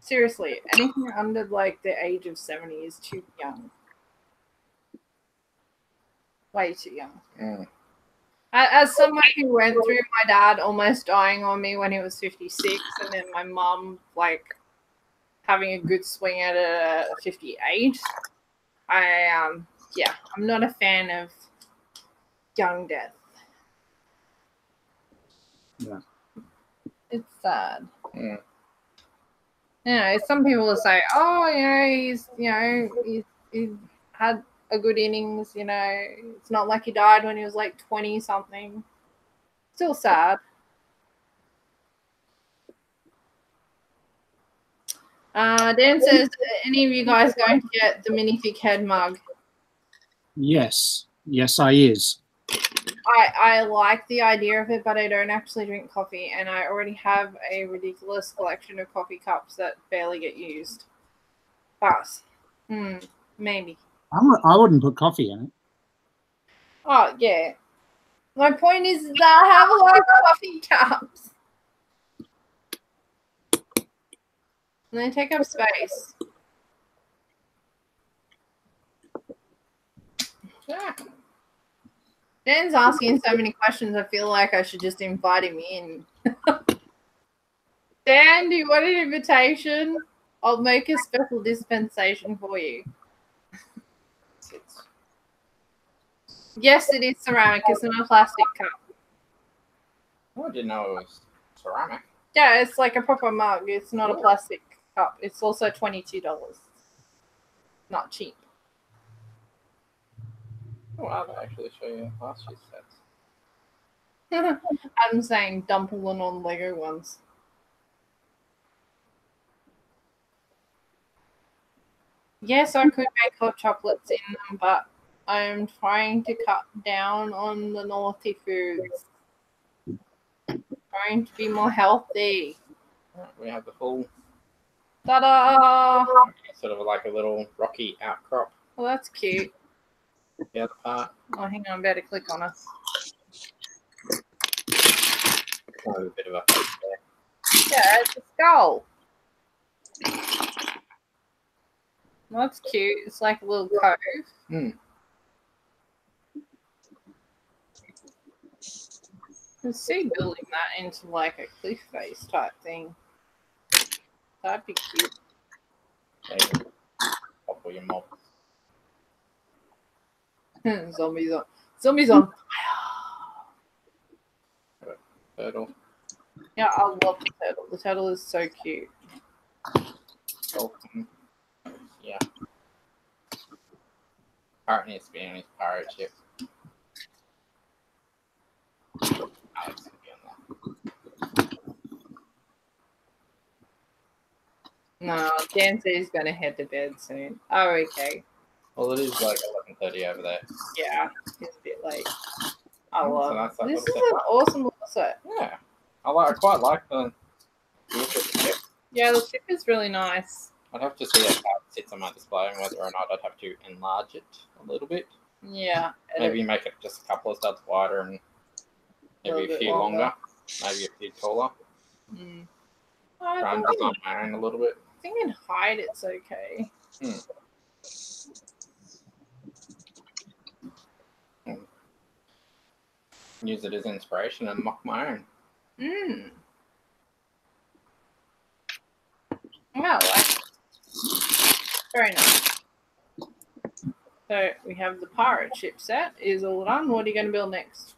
seriously, anything under like the age of 70 is too young. Way too young. As someone who went through my dad almost dying on me when he was 56, and then my mum like having a good swing at it at 58, I'm not a fan of young death. Yeah. It's sad. Yeah. You know, some people will say, "Oh, he had a good innings. You know, it's not like he died when he was like 20 something." Still sad. Dan says, "Any of you guys going to get the minifig head mug?" Yes, I is. I like the idea of it, but I don't actually drink coffee, and I already have a ridiculous collection of coffee cups that barely get used. But, maybe. I wouldn't put coffee in it. Oh, yeah. My point is that I have a lot of coffee cups. And they take up space. Yeah. Dan's asking so many questions, I feel like I should just invite him in. Dan, do you want an invitation? I'll make a special dispensation for you. Yes, it is ceramic. It's not a plastic cup. Oh, I didn't know it was ceramic. Yeah, it's like a proper mug. It's not a plastic cup. It's also $22. Not cheap. Oh, I'll actually show you last year's sets. I'm saying dump all the non-Lego ones. Yes, I could make hot chocolates in them, but I'm trying to cut down on the naughty foods. Trying to be more healthy. We have the full. Ta-da! Sort of like a little rocky outcrop. Well, that's cute. The other part. Oh, hang on, I better click on it. A bit of a face there. Yeah, it's a skull. Well, that's cute. It's like a little cove. can see building that into like a cliff face type thing. That'd be cute. Pop all your mobs. Zombies on fire. Turtle. Yeah, I love the turtle. The turtle is so cute. Dolphin. Yeah. Pirate needs to be on his pirate ship. Alex can be on that. No, Dan says he's going to head to bed soon. Oh, okay. Well, it is like 11:30 over there. Yeah, it's a bit late. I So love that's that this. Is little an awesome little set. Yeah. I quite like the ship. Yeah, the ship is really nice. I'd have to see how it sits on my display and whether or not I'd have to enlarge it a little bit. Yeah. Maybe make it just a couple of studs wider and maybe a few longer. Maybe a few taller. Mm. Try and design my own a little bit. I think in height it's okay. Use it as inspiration and mock my own. Wow, very nice. So we have the pirate ship set is all done. What are you going to build next?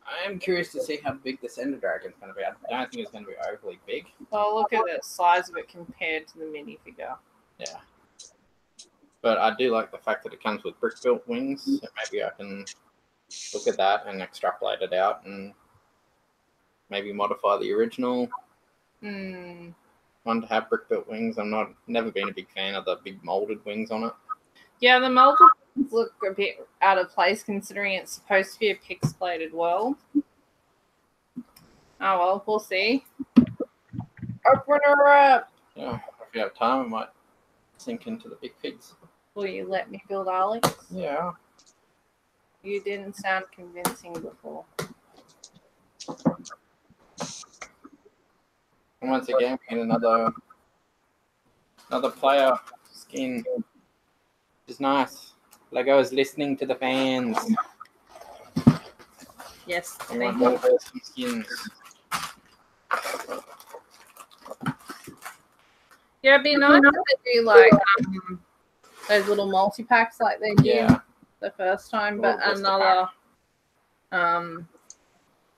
I am curious to see how big this Ender Dragon is going to be. I don't think it's going to be overly big. Well, look at the size of it compared to the minifigure. Yeah. But I do like the fact that it comes with brick-built wings. So maybe I can look at that and extrapolate it out and maybe modify the original one to have brick-built wings. Never been a big fan of the big molded wings on it. Yeah, the molded wings look a bit out of place considering it's supposed to be a pixelated world. Oh well, we'll see. Open her up. Yeah, if you have time, I might sink into the big pigs. Will you let me build Alex? Yeah. You didn't sound convincing before. And once again, we get another player skin. Which is nice. Lego is listening to the fans. Yes, We thank want you. more awesome skins. Yeah, it'd be nice if they do like those little multi-packs like they did the first time, but another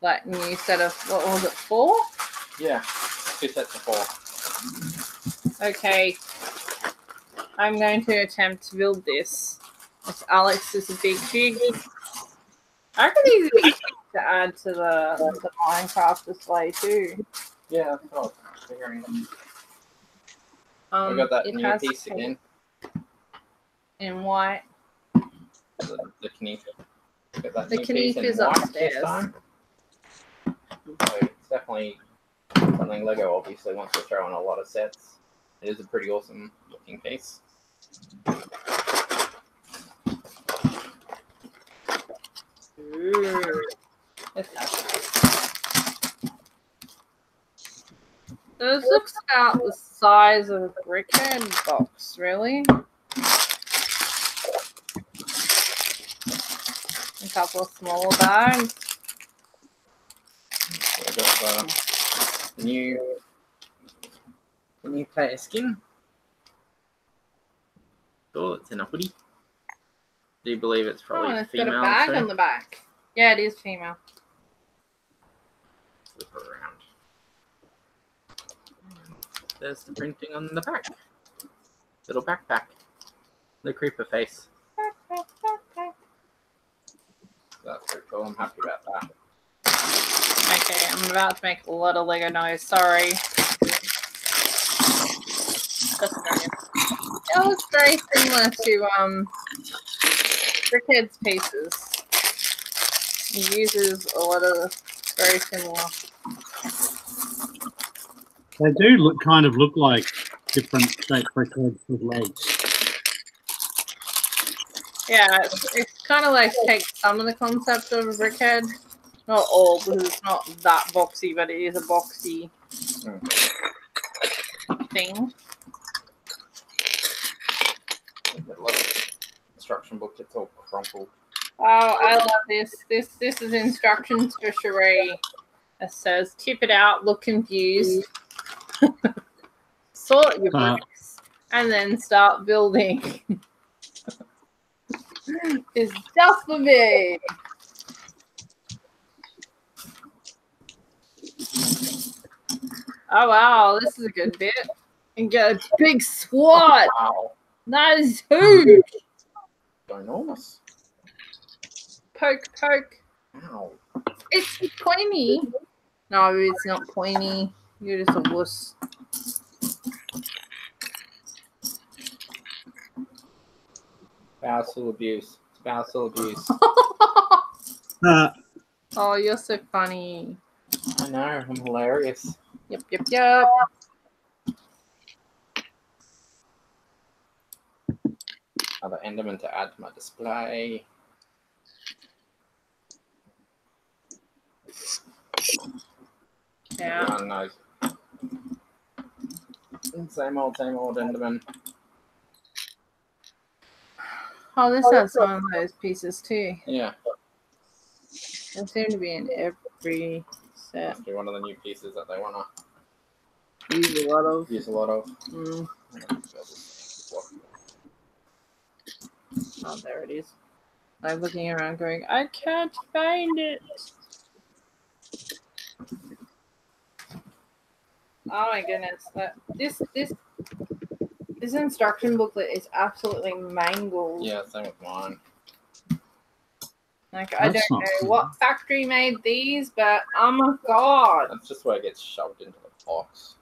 like new set of, what was it, 4? Yeah, 2 sets of 4. Okay, I'm going to attempt to build this. If Alex is a big fig, I reckon he's a big fig to add to the Minecraft display too. Yeah, that's what I was figuring. We got that it new has piece again. in white. The Knife. Got that The new piece Knife in is white upstairs. this time. So it's definitely something Lego obviously wants to throw in a lot of sets. It is a pretty awesome looking piece. Ooh. This looks about the size of a brickhead box, really. A couple of smaller bags. So we got the new player skin. Oh, it's in a hoodie. Do you believe it's probably Oh, it's female? got a bag too? on the back. Yeah, it is female. Flip her around. There's the printing on the back. Little backpack. The creeper face. That's pretty cool. I'm happy about that. Okay, I'm about to make a lot of Lego noise. Sorry. It looks very similar to Brickhead's pieces. He uses a lot of very similar. They do look like different shaped brickheads with legs. Yeah, it's kind of like take some of the concept of a brickhead. Not all, because it's not that boxy, but it is a boxy thing. A lot of instruction book. It's all crumpled. Oh, I love this. This is instructions for Cherie. It says, tip it out, look confused, sort your bricks, and then start building. It's just for me. Oh, wow, this is a good bit. And get a big swat. Wow. That is huge. Enormous. Poke, poke. Ow. It's pointy. No, it's not pointy. You're just a wuss. Spousal abuse. Spousal abuse. Oh, you're so funny. I know, I'm hilarious. Yep, yep, yep. Other Enderman to add to my display. Yeah. Everyone knows. Same old Enderman. Oh, this has some of those pieces too. Yeah. They seem to be in every set. Must be one of the new pieces that they want to Use a lot of. use a lot of. Mm. Oh, there it is. I'm looking around going, I can't find it. Oh my goodness. This instruction booklet is absolutely mangled. Yeah, same with mine. Like, I don't know what factory made these, but oh my god. That's just where it gets shoved into the box.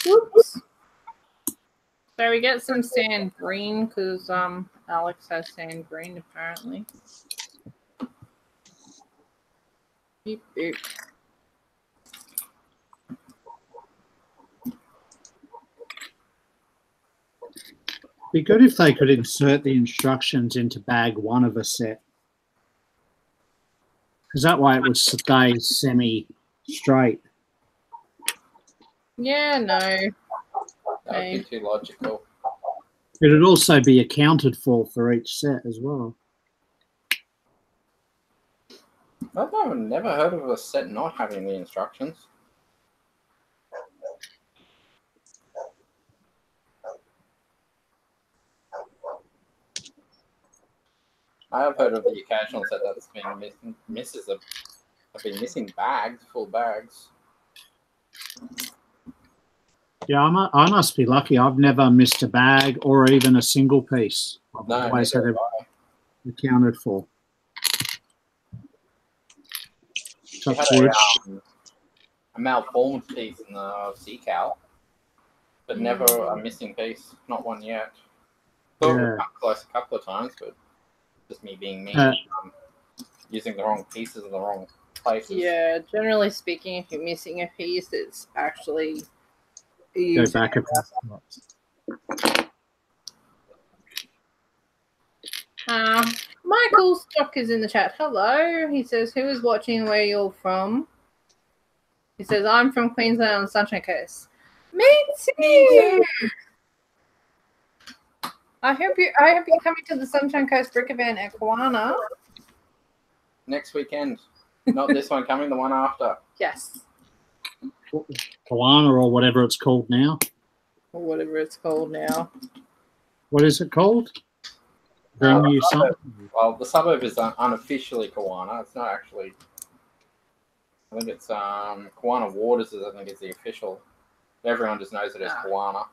Oops. So we get some sand green because Alex has sand green apparently. Beep, beep. Be good if they could insert the instructions into bag 1 of a set, because that way it would stay semi-straight. Yeah, no. That would be too logical. It'd also be accounted for each set as well. I've never heard of a set not having the instructions. I have heard of the occasional set that's been have been missing bags, full bags. Yeah, I must be lucky. I've never missed a bag or even a single piece. I've always had it accounted for. We had a malformed piece in the sea cow, but never a missing piece. Not one yet. Thought we've come close a couple of times, but just me being me, using the wrong pieces in the wrong places. Yeah, generally speaking, if you're missing a piece, it's actually go back and Michael Stock is in the chat. Hello. He says, who is watching, where you're from? He says, I'm from Queensland on the Sunshine Coast. Me too. I hope you're coming to the Sunshine Coast Brick event at Kawana. Next weekend. Not this one coming, the one after. Yes. Kawana or whatever it's called now. Or whatever it's called now. What is it called? Venue something? Well, the suburb is unofficially Kawana. It's not actually. I think it's Kawana Waters. I think is the official. Everyone just knows it as Kawana.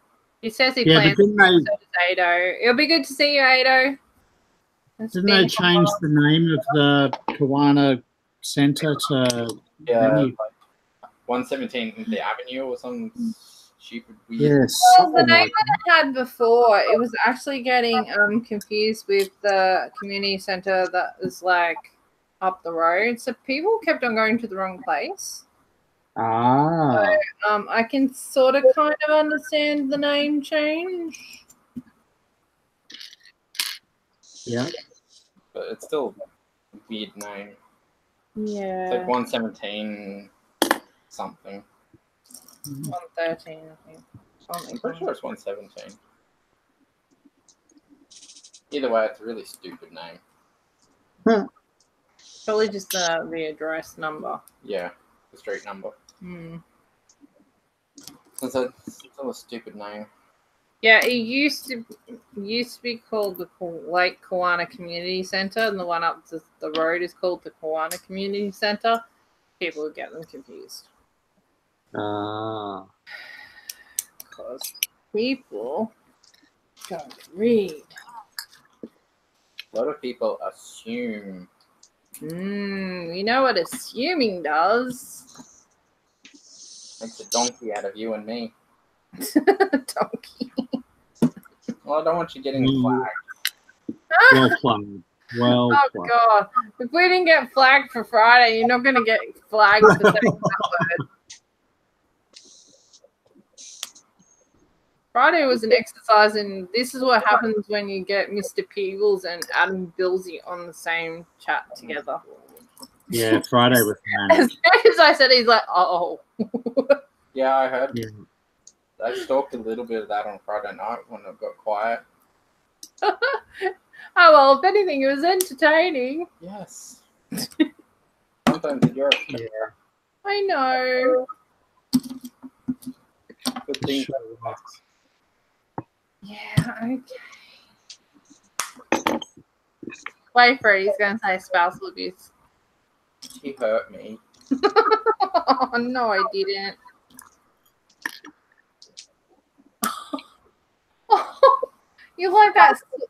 He says he plans to so does Ado. It'll be good to see you, Ado. Didn't they change the name of the Kawana Centre to venue? 117 the Avenue or some stupid weird. Yes. Well, the name that it had before, it was actually getting confused with the community centre that was like up the road. So people kept on going to the wrong place. Ah. So, I can sort of kind of understand the name change. Yeah. But it's still a weird name. Yeah. It's like 117 something. 113, I think. I'm pretty sure it's 117. Either way, it's a really stupid name. Probably just the address number. Yeah, the street number. Hmm. It's still a stupid name. Yeah, it used to be called the Lake Kawana Community Centre, and the one up the road is called the Kawana Community Centre. People would get them confused. Ah. Because people don't read. A lot of people assume. You know what assuming does? Makes a donkey out of you and me. Donkey. Well, I don't want you getting flagged. Well played. Well Oh played. God! If we didn't get flagged for Friday, you're not going to get flagged for saying that word. Friday was an exercise, and this is what happens when you get Mr. Peebles and Adam Billsy on the same chat together. Yeah, Friday was As manic. soon as I said, he's like, "Oh." Yeah, I heard. Yeah. I stalked a little bit of that on Friday night when it got quiet. Oh well, if anything, it was entertaining. Yes. Sometimes you're Yeah. I know. good thing. Sure was. Yeah, okay. Wait for it. He's going to say spousal abuse. She hurt me. Oh, no, I didn't. You like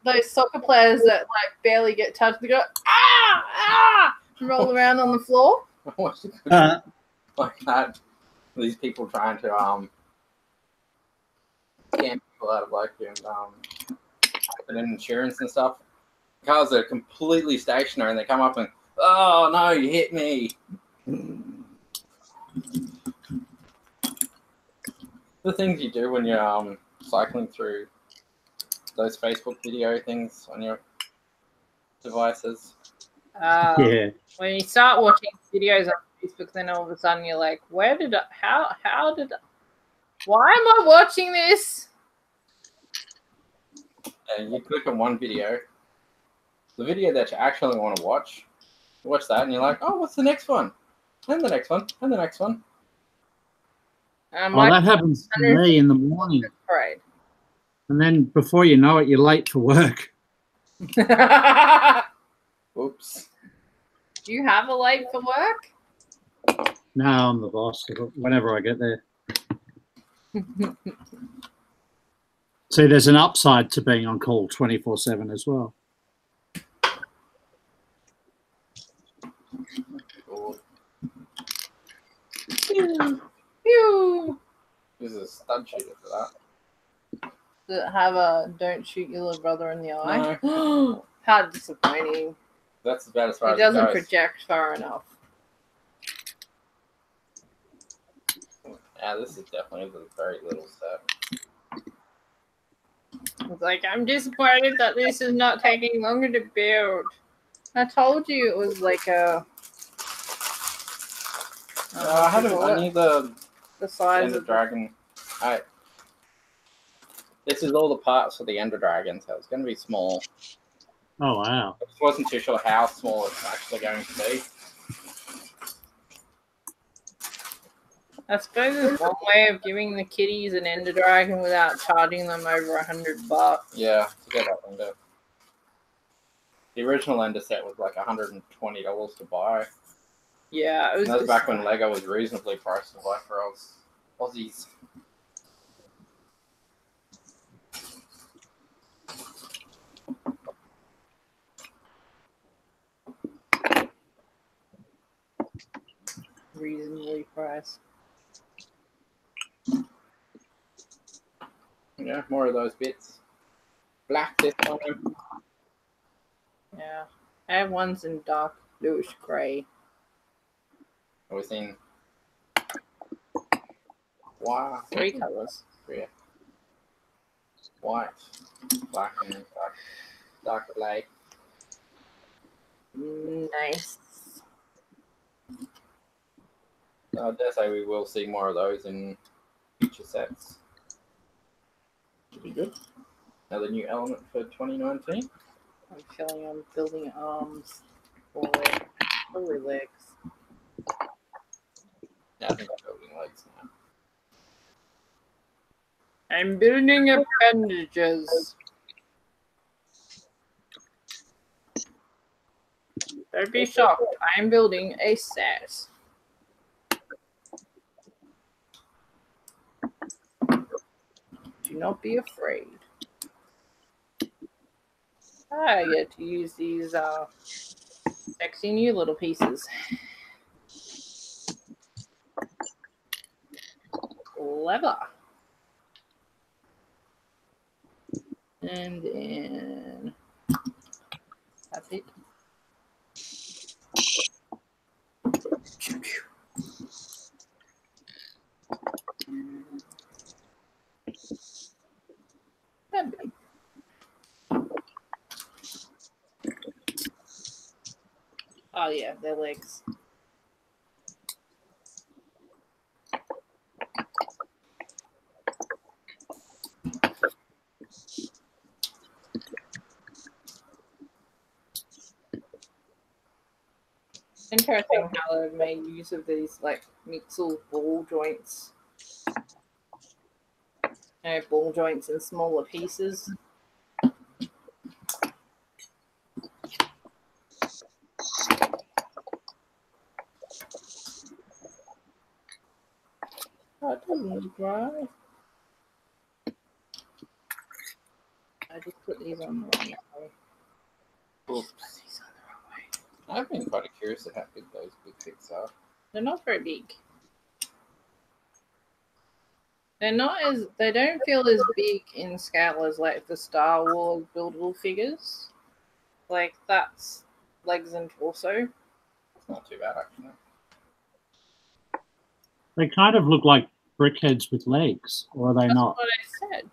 those soccer players that like barely get touched. They go and roll around on the floor. I watched it like that. These people trying to scam people out of like doing and insurance and stuff. Cars are completely stationary and they come up and, oh no, you hit me. The things you do when you're cycling through those Facebook video things on your devices. Yeah. When you start watching videos on Facebook, then all of a sudden you're like, why am I watching this? And you click on one video, the video that you actually want to watch, you watch that and you're like, oh, what's the next one? And the next one, and the next one. Well, that happens to me in the morning. Right. And then before you know it, you're late for work. Oops. Do you have a late for work? No, I'm the boss whenever I get there. See, there's an upside to being on call 24/7 as well. Phew. There's a stud shooter for that. Does it have a don't shoot your little brother in the eye? No. How disappointing. That's about as far It as doesn't it goes. project far enough. Yeah, this is definitely a very little set. It's like, I'm disappointed that this is not taking longer to build. I told you it was like a... I need the size Ender of Dragon. This is all the parts for the Ender Dragon, so it's going to be small. Oh, wow. I just wasn't too sure how small it's actually going to be. I suppose there's one way of giving the kiddies an Ender Dragon without charging them over $100. Yeah, to get that Ender. The original Ender set was like $120 to buy. Yeah, it was. And that was back when Lego was reasonably priced to buy for Aussies. Reasonably priced. Yeah, more of those bits. Black this time. Yeah. I have ones in dark bluish grey. I was in. Wow. 3 colours. Yeah. White, black, and dark black. Nice. I dare say we will see more of those in feature sets. Should be good. Another new element for 2019. I'm feeling I'm building arms or probably legs. Yeah, I think I'm building legs now. I'm building appendages. Don't be shocked. I'm building a set. Do not be afraid. I get to use these sexy new little pieces. Clever. And then that's it. Oh yeah, their legs. Interesting how they've made use of these like mixel ball joints. Ball joints in smaller pieces. Oh, it doesn't look right. I just put these on the wrong way. Oops. I've been quite curious at how big those big things are. They're not very big. They're not as, they don't feel as big in scale as like the Star Wars buildable figures. Like that's legs and torso. It's not too bad actually. They kind of look like brickheads with legs, or are they That's not? what I said.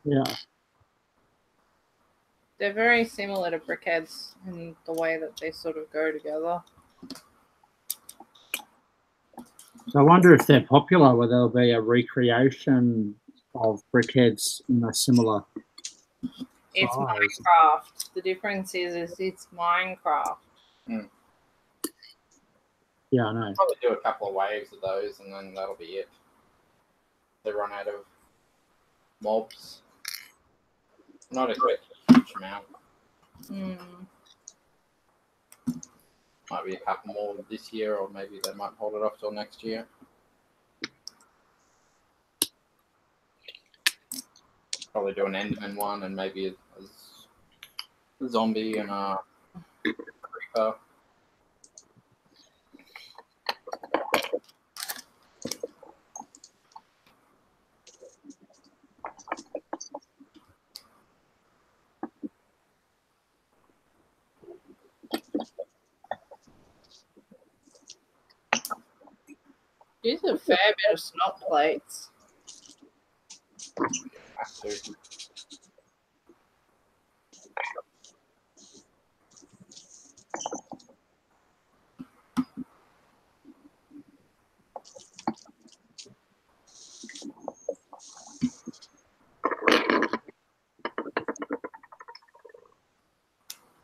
Yeah. They're very similar to brickheads in the way that they sort of go together. So I wonder if they're popular, where there'll be a recreation of brickheads in a similar It's size. Minecraft. The difference is it's Minecraft. Yeah, I know. Probably do a couple of waves of those and then that'll be it. They run out of mobs. Not expecting a huge amount. Might be a couple more this year, or maybe they might hold it off till next year. Probably do an Enderman one and maybe a zombie and a creeper. There's a fair bit of snot plates. Absolutely.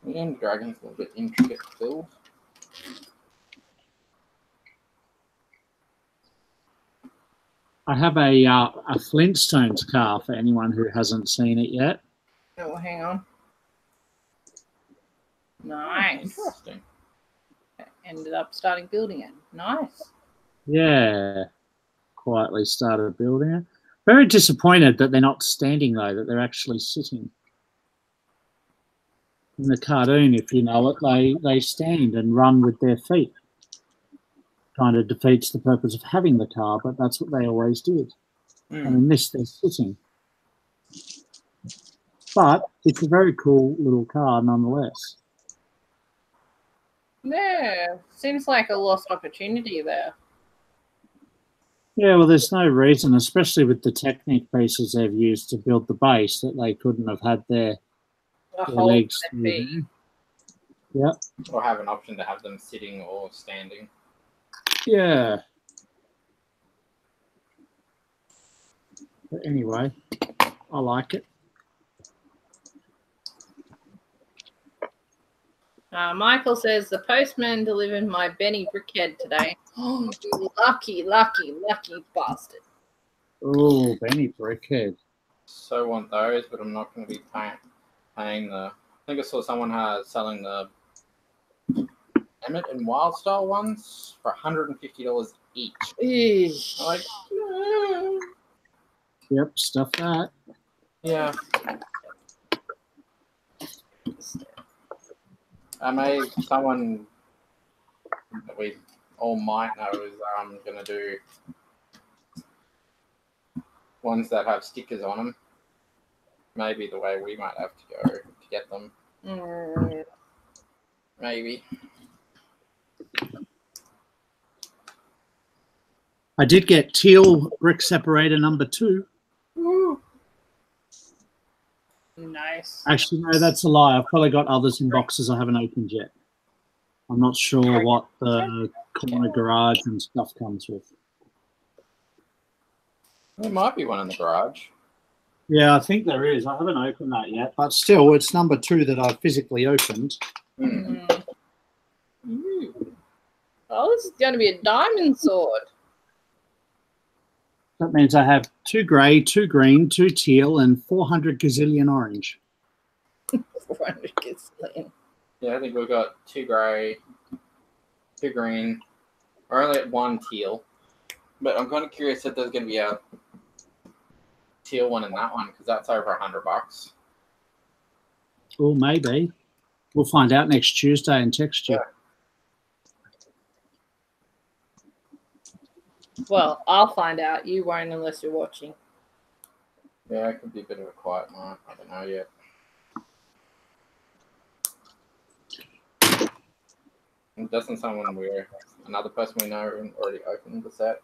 The End Dragon's a little bit intricate to build. I have a Flintstones car for anyone who hasn't seen it yet. Oh, hang on. Nice. Interesting. Ended up starting building it. Nice. Yeah, quietly started building it. Very disappointed that they're not standing, though, that they're actually sitting. In the cartoon, if you know it, they stand and run with their feet. Kind of defeats the purpose of having the car, but that's what they always did. And in this, they're sitting. But it's a very cool little car nonetheless. Yeah, seems like a lost opportunity there. Yeah, well, there's no reason, especially with the Technic pieces they've used to build the base, that they couldn't have had their legs. Yep. Or have an option to have them sitting or standing. Yeah. But anyway, I like it. Michael says the postman delivered my Benny Brickhead today. Oh, you lucky, lucky, lucky bastard. Oh, Benny Brickhead. So want those, but I'm not going to be paying the. I think I saw someone selling the Emmett and Wildstyle ones for $150 each. Eesh. Like, Yep, stuff that. yeah. Someone that we all might know is going to do ones that have stickers on them. Maybe the way we might have to go to get them. Maybe. I did get teal brick separator number 2. Woo. Nice. Actually, no, that's a lie. I've probably got others in boxes I haven't opened yet. I'm not sure what the corner garage and stuff comes with. There might be one in the garage. Yeah, I think there is. I haven't opened that yet, but still, it's number 2 that I've physically opened. Mm. Oh, this is going to be a diamond sword. That means I have 2 grey, 2 green, 2 teal, and 400 gazillion orange. 400 gazillion. Yeah, I think we've got 2 grey, 2 green. We're only at 1 teal. But I'm kind of curious if there's going to be a teal one in that one, because that's over $100. Oh, maybe. We'll find out next Tuesday and text you. Yeah. Well, I'll find out. You won't unless you're watching. Yeah, it could be a bit of a quiet night. I don't know yet. And doesn't someone another person we know already opened the set?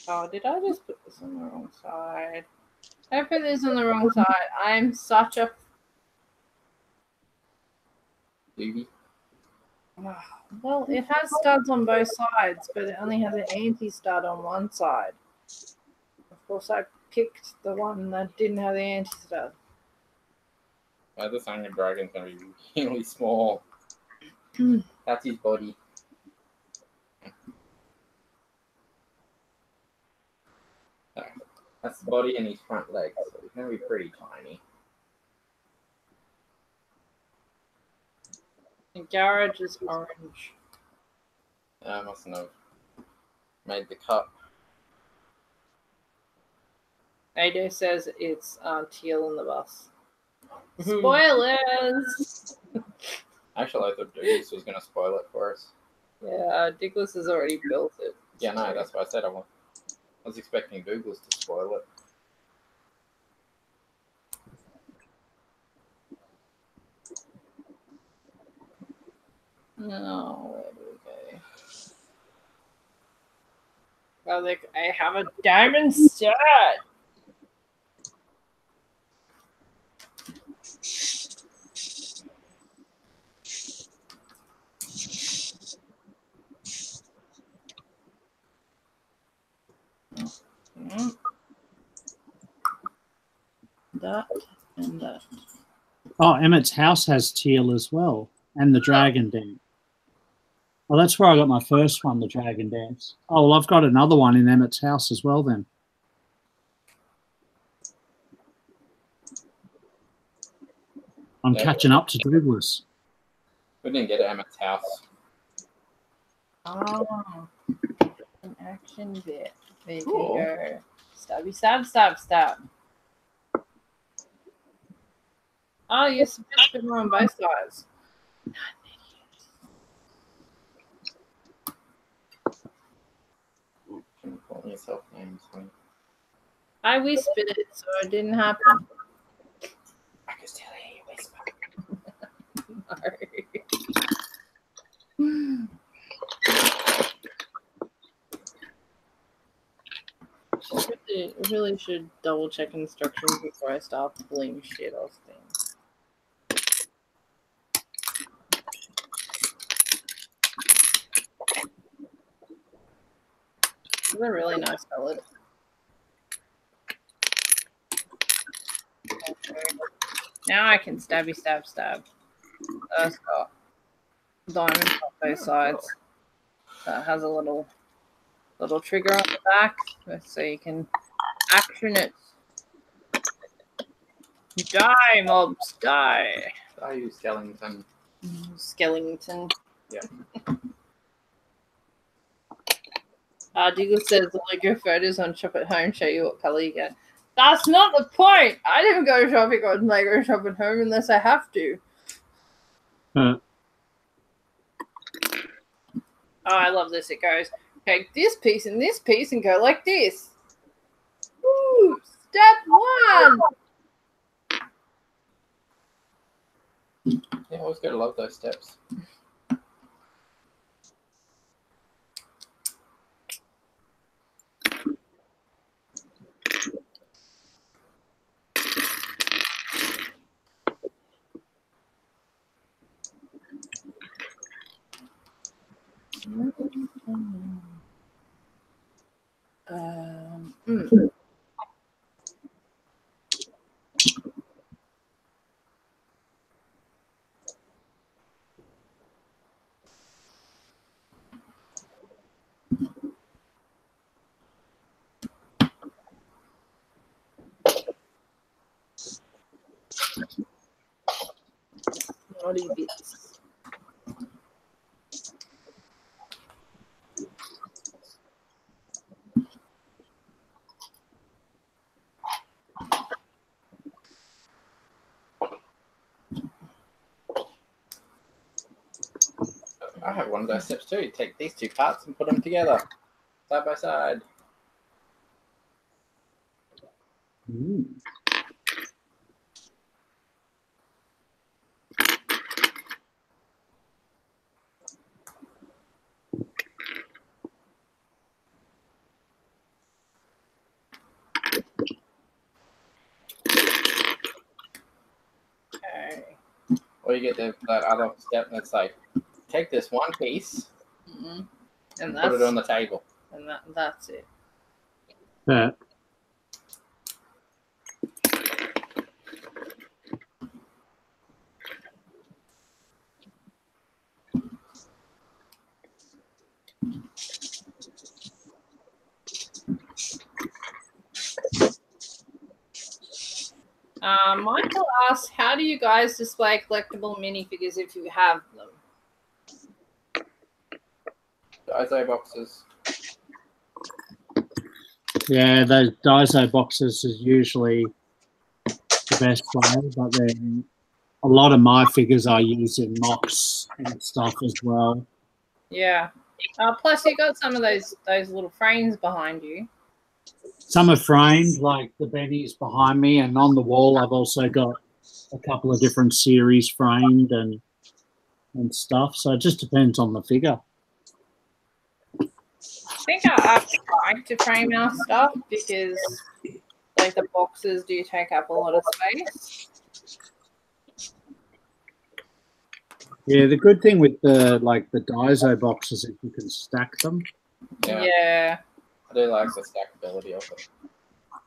Oh, did I just put this on the wrong side? I put this on the wrong side. I'm such a... Doobie? Well, it has studs on both sides, but it only has an anti-stud on one side. Of course, I picked the one that didn't have the anti-stud. This Iron Dragon's going to be really small. That's his body. That's the body and his front legs, so he's going to be pretty tiny. The garage is orange. I mustn't have made the cut. AJ says it's teal in the bus. Spoilers! Actually, I thought Douglas was going to spoil it for us. Yeah, Douglas has already built it. Yeah, no, that's why I said I was expecting Douglas to spoil it. No, where do we go? Well, like, I have a diamond set. That and that. Oh, Emmett's house has teal as well, and the dragon dance. Well, that's where I got my first one, the dragon dance. Oh, well, I've got another one in Emmett's house as well then. I'm catching up to Douglas. We didn't get it at Emmett's house. Oh, an action bit. There you go. Stabby, stab, stab, stab. Oh, you're supposed to put more on both sides. Can call yourself names, honey. I whispered it, so it didn't happen. I can still hear you whisper. No. I really should double check instructions before I start pulling shit off things. It's a really nice colour. Now I can stabby stab stab. That's got diamonds on both sides. So it has a little trigger on the back, so you can action it. Die, mobs, die. I use Skellington. Skellington. Yeah. Diggle says the Lego photos on Shop at Home show you what colour you get. That's not the point! I never go shopping on Lego Shop at Home unless I have to. Huh. Oh, I love this. It goes, take this piece and go like this. Woo! Step 1! Yeah, I always gotta love those steps. Naughty bits. I have one of those steps too. Take these two parts and put them together, side by side. Mm. Okay. Or you get that other step that's like, take this one piece, And put it on the table. And that's it. Yeah. Michael asks, how do you guys display collectible minifigures if you have them? Daiso boxes. Yeah, those Daiso boxes is usually the best way, but then a lot of my figures I use in mocks and stuff as well. Yeah. Plus, you got some of those little frames behind you. Some are framed, like the Bennies behind me, and on the wall I've also got a couple of different series framed and stuff. So it just depends on the figure. I think I like to frame our stuff because, like, the boxes do take up a lot of space. Yeah, the good thing with the Daiso boxes is you can stack them. Yeah. I do like the stackability of it.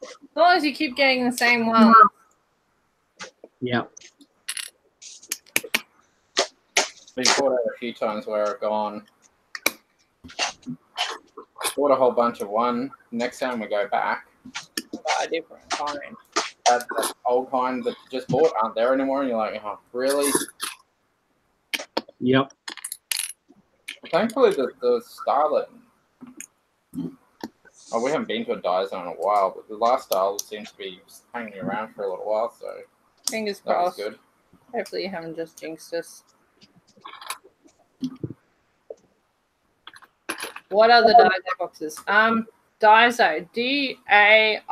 As long as you keep getting the same one. Yeah. Been caught out a few times where I've gone, bought a whole bunch of one. Next time we go back, Buy a different kind. that old kind that you just bought aren't there anymore, and you're like, oh, really? Yep. Thankfully, the style oh, we haven't been to a Daiso in a while, but the last style seems to be hanging around for a little while, so Fingers that was crossed. good. Hopefully you haven't just jinxed us. What are the Daiso boxes? Daiso, D-A-I-S-O.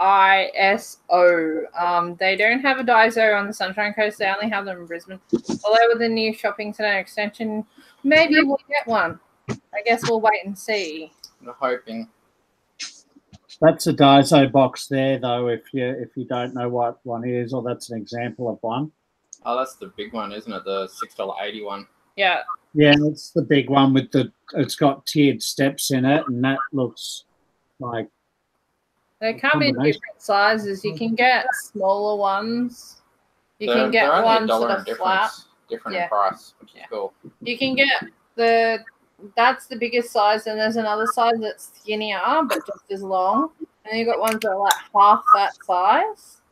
They don't have a Daiso on the Sunshine Coast. They only have them in Brisbane. Although with the new shopping centre extension, maybe we'll get one. I guess we'll wait and see. I'm hoping. That's a Daiso box there, though. If you don't know what one is, or that's an example of one. Oh, that's the big one, isn't it? The $6.80 one. Yeah. Yeah, it's the big one with it's got tiered steps in it, and that looks like They come in different sizes. You can get smaller ones. You can get they're ones only that are flat. Different in price, which is cool. You can get that's the biggest size, and there's another size that's skinnier but just as long. And you've got ones that are like half that size.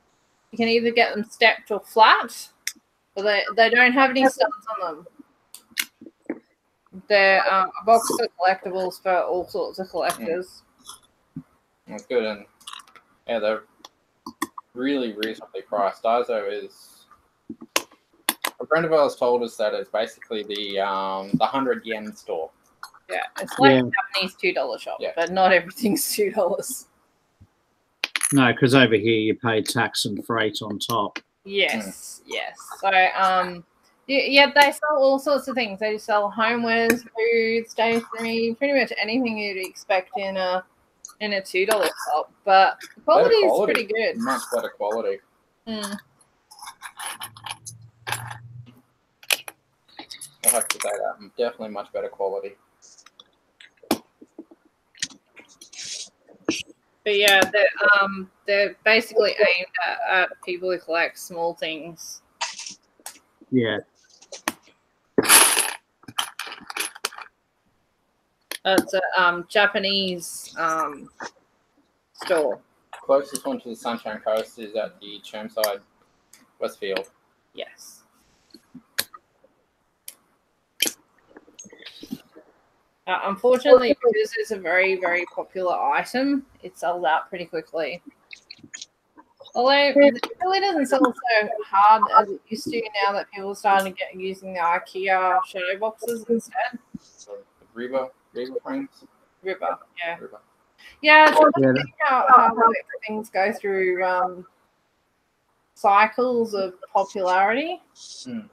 You can either get them stepped or flat, but they don't have any studs on them. They're a box of collectibles for all sorts of collectors. That's good, and yeah, they're really reasonably priced. Daiso is. A friend of ours told us that it's basically the 100 yen store. Yeah, it's like a Japanese $2 shop, but not everything's $2. No, because over here you pay tax and freight on top. Yes, yes. So, yeah, they sell all sorts of things. They sell homewares, food, stationery, pretty much anything you'd expect in a $2 shop. But the quality is pretty good. Much better quality. Mm. I have to say that. Definitely much better quality. But yeah, they're basically aimed at people who collect small things. Yeah. It's a Japanese store. Closest one to the Sunshine Coast is at the Chermside, Westfield. Yes. Unfortunately, because it's a very, very popular item, it sells out pretty quickly. Although it really doesn't sell so hard as it used to now that people are starting to get using the IKEA shadow boxes instead. So the Reba frames? River, yeah. Reba. Yeah, it's interesting how things go through cycles of popularity. Hmm.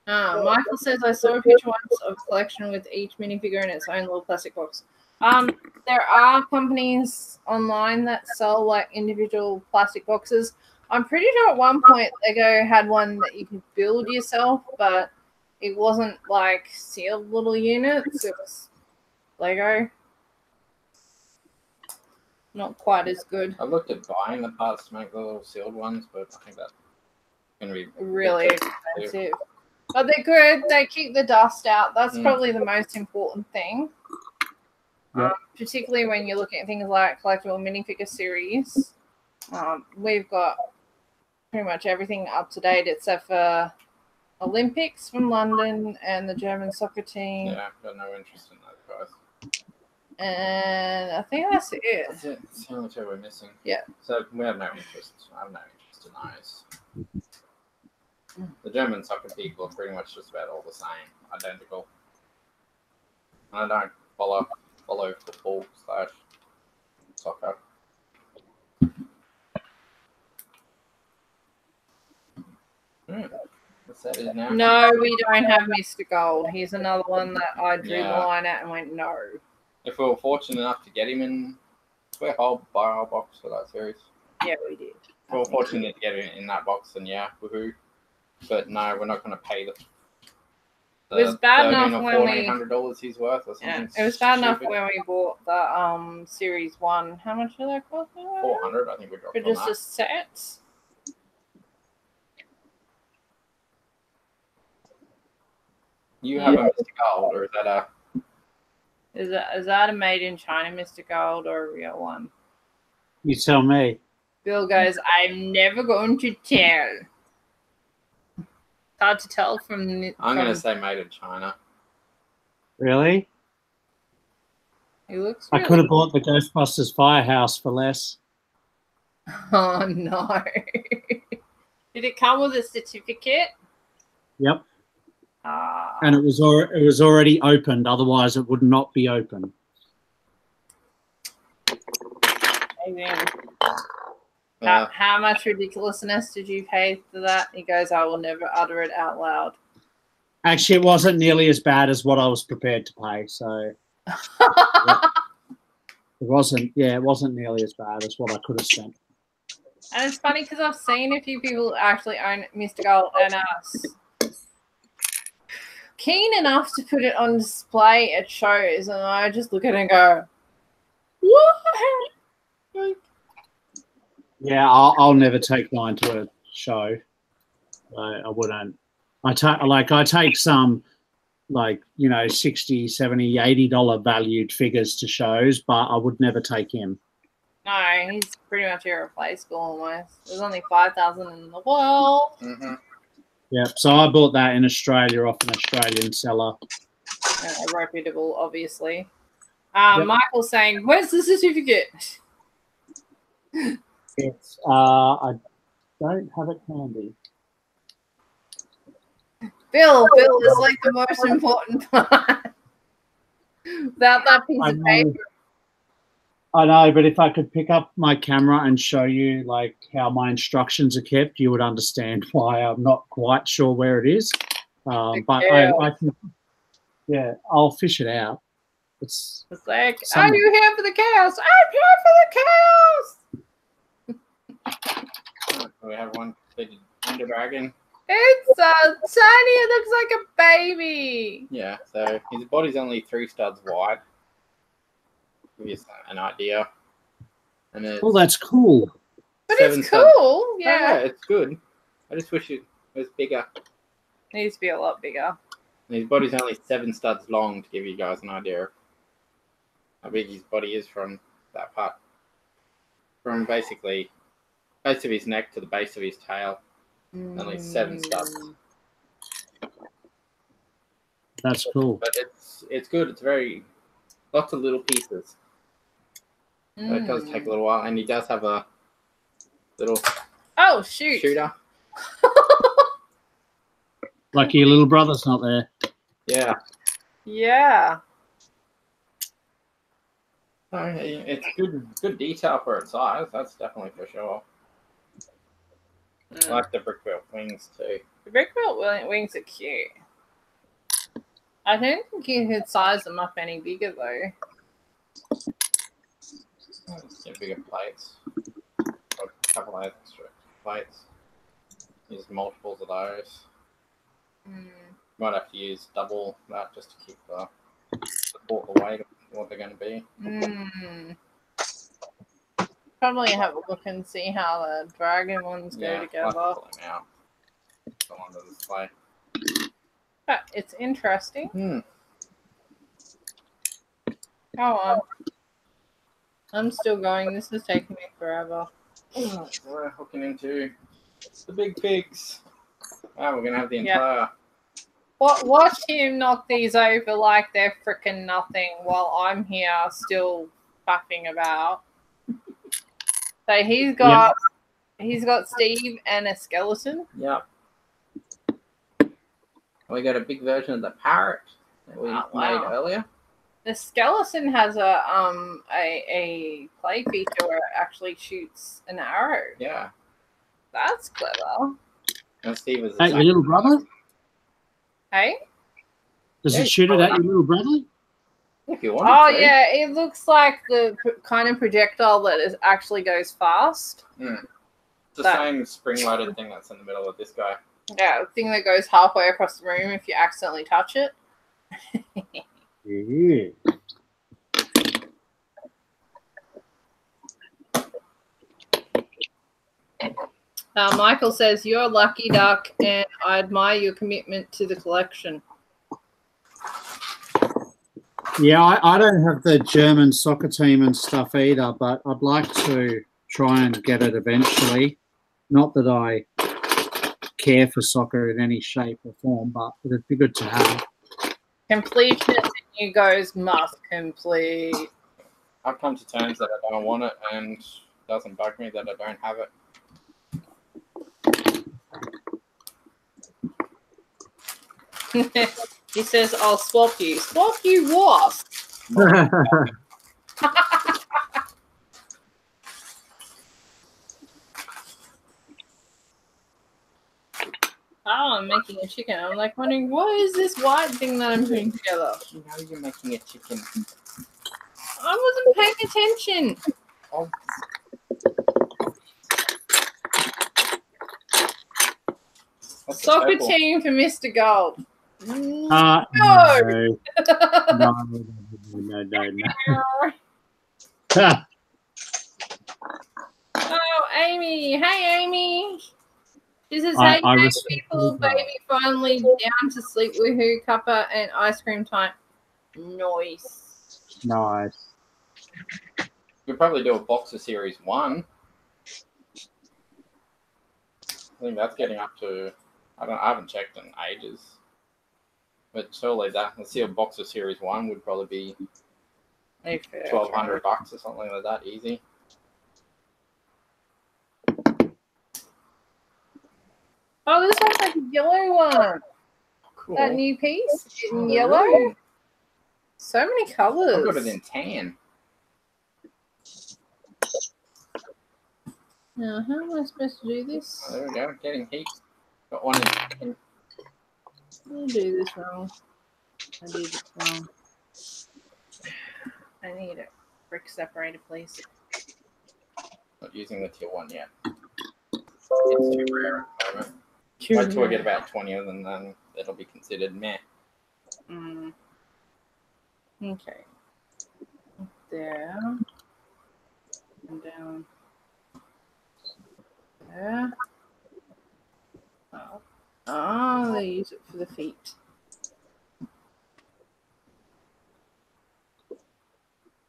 Michael says, I saw a picture once of a collection with each minifigure in its own little plastic box. There are companies online that sell like individual plastic boxes. I'm pretty sure at one point Lego had one that you could build yourself, but it wasn't like sealed little units. It was Lego. Not quite as good. I looked at buying the parts to make the little sealed ones, but I think that's going to be really expensive. But they're good. They keep the dust out. That's probably the most important thing. Yep. Particularly when you're looking at things like collectible minifigure series. We've got pretty much everything up to date except for Olympics from London and the German soccer team. Yeah, I've got no interest in those guys. And I think that's it. That's it. It's the only two we're missing. Yeah. So we have no interest. I have no interest in those. The German soccer people are pretty much just about all the same, identical. I don't follow football / soccer. What's that is now? No, we don't have Mr. Gold. He's another one that I drew the line at and went, no. If we were fortunate enough to get him in, buy a whole box for that series. Yeah, we did. If we were fortunate to get him in that box, then yeah, woohoo. But no, we're not going to pay the it was bad enough when $1,400 he's worth or something. Yeah, it was bad enough when we bought the Series 1. How much did that cost? $400, I think we dropped for just a set. You have a Mr. Gold, or is that a... Is that a made in China Mr. Gold or a real one? You tell me. Bill goes, I'm never going to tell. It's hard to tell from... I'm going to say made in China. Really? He looks I could have bought the Ghostbusters Firehouse for less. Oh, no. Did it come with a certificate? Yep. And it was already opened. Otherwise, it would not be open. Amen. How much ridiculousness did you pay for that? He goes, I will never utter it out loud. Actually, it wasn't nearly as bad as what I was prepared to pay. So it wasn't nearly as bad as what I could have spent. And it's funny because I've seen a few people actually own Mr. Gold and are keen enough to put it on display at shows, and I just look at it and go, "What?" Like, Yeah, I'll never take mine to a show. I wouldn't. I take some, like, you know, $60, $70, $80 valued figures to shows, but I would never take him. no, he's pretty much irreplaceable almost. There's only 5,000 in the world. Mm-hmm. Yeah, so I bought that in Australia off an Australian seller. Reputable, obviously. Yep. Michael's saying, "Where's the certificate?" It's I don't have it handy. Bill is like the most important part. Without that piece of paper. I know, but if I could pick up my camera and show you like how my instructions are kept, you would understand why I'm not quite sure where it is. But I can, yeah, I'll fish it out. It's like, are you here for the chaos? I'm here for the chaos. We have one big Ender Dragon. It's tiny. It looks like a baby. Yeah, so his body's only 3 studs wide. Give you an idea. And it's that's cool. But it's cool. Yeah, Yeah. it's good. I just wish it was bigger. Needs to be a lot bigger. And his body's only 7 studs long, to give you guys an idea of how big his body is from that part. From basically base of his neck to the base of his tail. Only 7 studs. That's cool. But it's good. It's very lots of little pieces. So it does take a little while, and he does have a little shooter. Lucky your little brother's not there. Yeah. Yeah. So it's good detail for its size. That's definitely for sure. I like the brick-built wings too. The brick-built wings are cute. I don't think you could size them up any bigger though. Let's get bigger plates. A couple of extra plates. Use multiples of those. Might have to use double that just to keep support the weight of what they're going to be. Probably have a look and see how the dragon ones go together. I'll pull them out. Go on to display. But it's interesting. Go on. I'm still going. This is taking me forever. So we're hooking into the big pigs. Wow, we're going to have the entire... Watch him knock these over like they're freaking nothing while I'm here still faffing about. So he's got Steve and a skeleton. Yep. We got a big version of the parrot that we made earlier. The skeleton has a play feature where it actually shoots an arrow. Yeah. That's clever. And Steve is at your little brother? Hey? Does it shoot it at your little brother? If you want to. Yeah, it looks like the kind of projectile that actually goes fast. It's the same spring-loaded thing that's in the middle of this guy. Yeah, the thing that goes halfway across the room if you accidentally touch it. Yeah. Michael says, "You're a lucky duck and I admire your commitment to the collection." Yeah, I don't have the German soccer team and stuff either, but I'd like to try and get it eventually. Not that I care for soccer in any shape or form, but it'd be good to have. Completionist in you goes must complete. I've come to terms that I don't want it, and it doesn't bug me that I don't have it. He says, "I'll swap you." Swap you what? I'm making a chicken. I'm like wondering, what is this white thing that I'm putting together? You know you're making a chicken. I wasn't paying attention. Oh. Soccer team for Mr. Gold. No. No. No. Oh, Amy. Hey, Amy. This is I how you make respect people, you, baby, finally down to sleep with who, cuppa, and ice cream time. Nice. Nice. We'll probably do a Boxer Series 1. I think that's getting up to... I haven't checked in ages. But surely that... Let's see, a Boxer Series 1 would probably be $1,200 or something like that, easy. Oh, this one's like a yellow one. Cool. That new piece in Oh, yellow. really? So many colours. I've got it in tan. How am I supposed to do this? Oh, there we go, getting heaps. Got one in... I do this wrong. I did it wrong. I need a brick separator, please. Not using the tier 1 yet. It's too rare at the moment. Wait till I get about 20 of them, then it'll be considered meh. Okay. There. And down. There. Oh, they use it for the feet.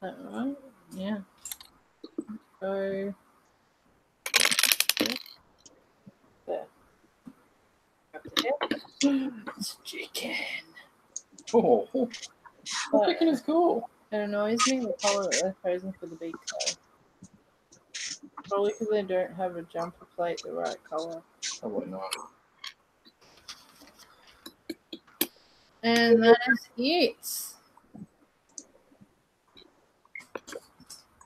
That right? Yeah. So there. It's chicken. Oh, chicken is cool. It annoys me the colour that they're chosen for the beak though. Probably because they don't have a jumper plate the right colour. Probably not. And that is it.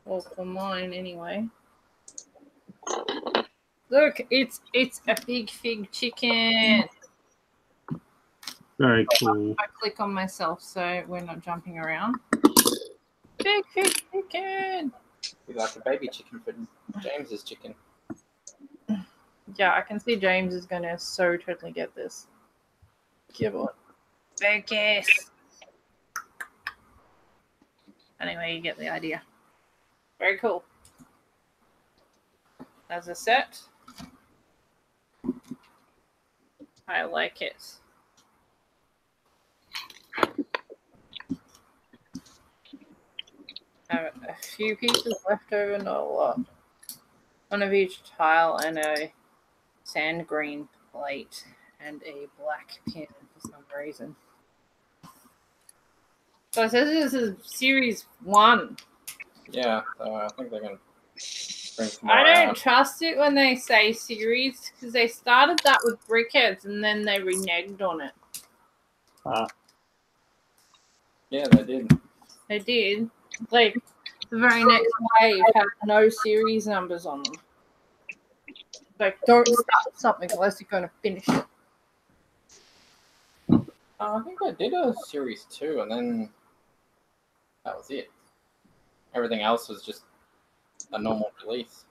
Well, for mine anyway. Look, it's a big fig chicken. Very cool. I click on myself so we're not jumping around. Big fig chicken. We like a baby chicken for James's chicken. Yeah, I can see James is going to so totally get this. Give on. Focus. Anyway, you get the idea. Very cool. As a set, I like it. I have a few pieces left over, not a lot. One of each tile and a sand green plate and a black pin for some reason. So it says this is series 1. Yeah, so I think they're going to bring some more I don't out. trust it when they say series because they started that with Brickheads and then they reneged on it. Yeah, they did. They did. Like, the very next wave had no series numbers on them. Like, don't start something unless you're going to finish it. I think they did a series 2 and then that was it. Everything else was just a normal release.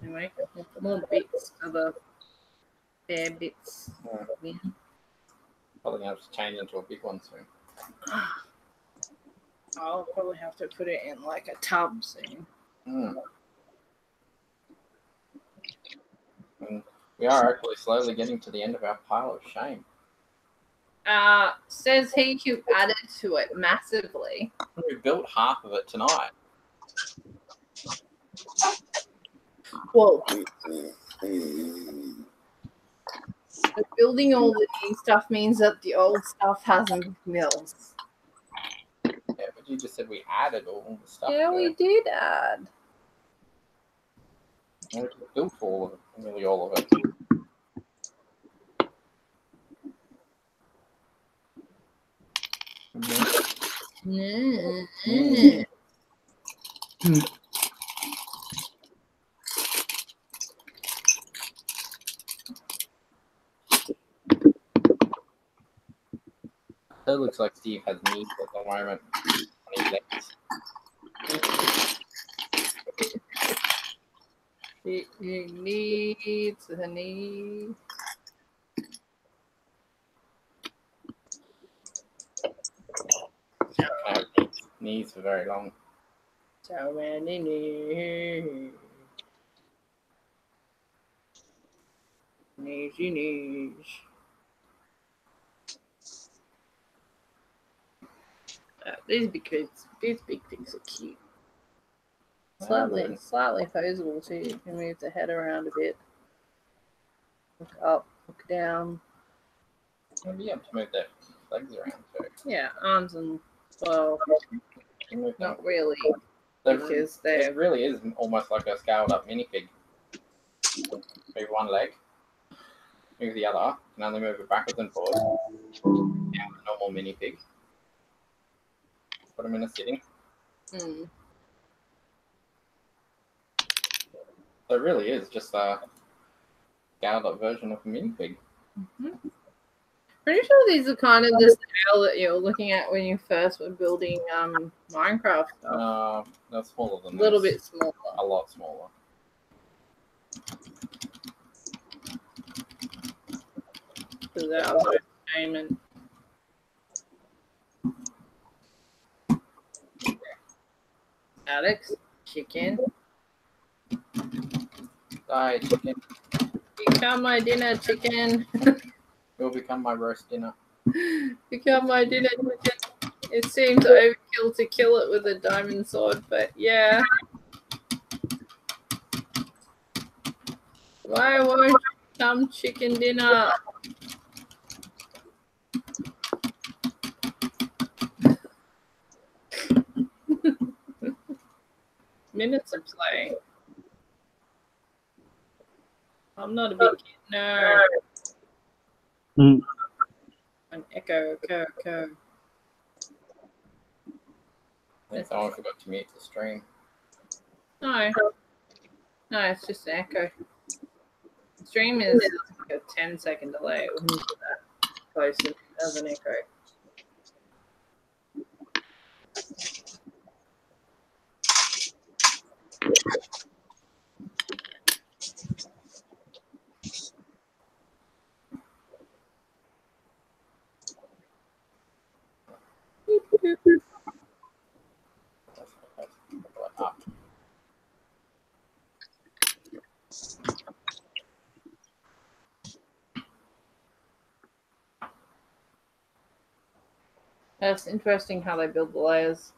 Anyway, more bits of the bare bits. Yeah. Probably going to have to change into a big one soon. I'll probably have to put it in like a tub soon. And we are actually slowly getting to the end of our pile of shame. Says he who added to it massively. We built half of it tonight. Well, so building all the new stuff means that the old stuff hasn't mills. Yeah, but you just said we added all the stuff. Yeah, we did add. We just built all of it, nearly all of it. It looks like Steve has knees at the moment on his legs. He needs the knee. I have knees for very long. So many knees. Knees. These big pigs are cute. Slightly posable too. You can move the head around a bit. Look up, look down. Maybe you have to move their legs around too. Yeah, arms and well, not really, because it really is almost like a scaled up mini pig. Move one leg, move the other, and only move it backwards and forwards. Yeah, a normal mini pig. Put them in a sitting. Mm. So it really is just a scaled up version of a mini pig. Mm-hmm. Pretty sure these are kind of the scale that you're looking at when you first were building Minecraft stuff. They're smaller than A little this. bit smaller. A lot smaller. Because that was entertainment. Alex, chicken. Die, chicken. Become my dinner, chicken. You'll become my roast dinner. Become my dinner, chicken. It seems overkill to kill it with a diamond sword, but yeah. Why won't you become chicken dinner? Minutes of play. I'm not a big kid. No. An echo. I think someone forgot to mute the stream. No, it's just an echo. The stream is like a 10-second delay. It wouldn't be that close as an echo. That's interesting how they build the layers.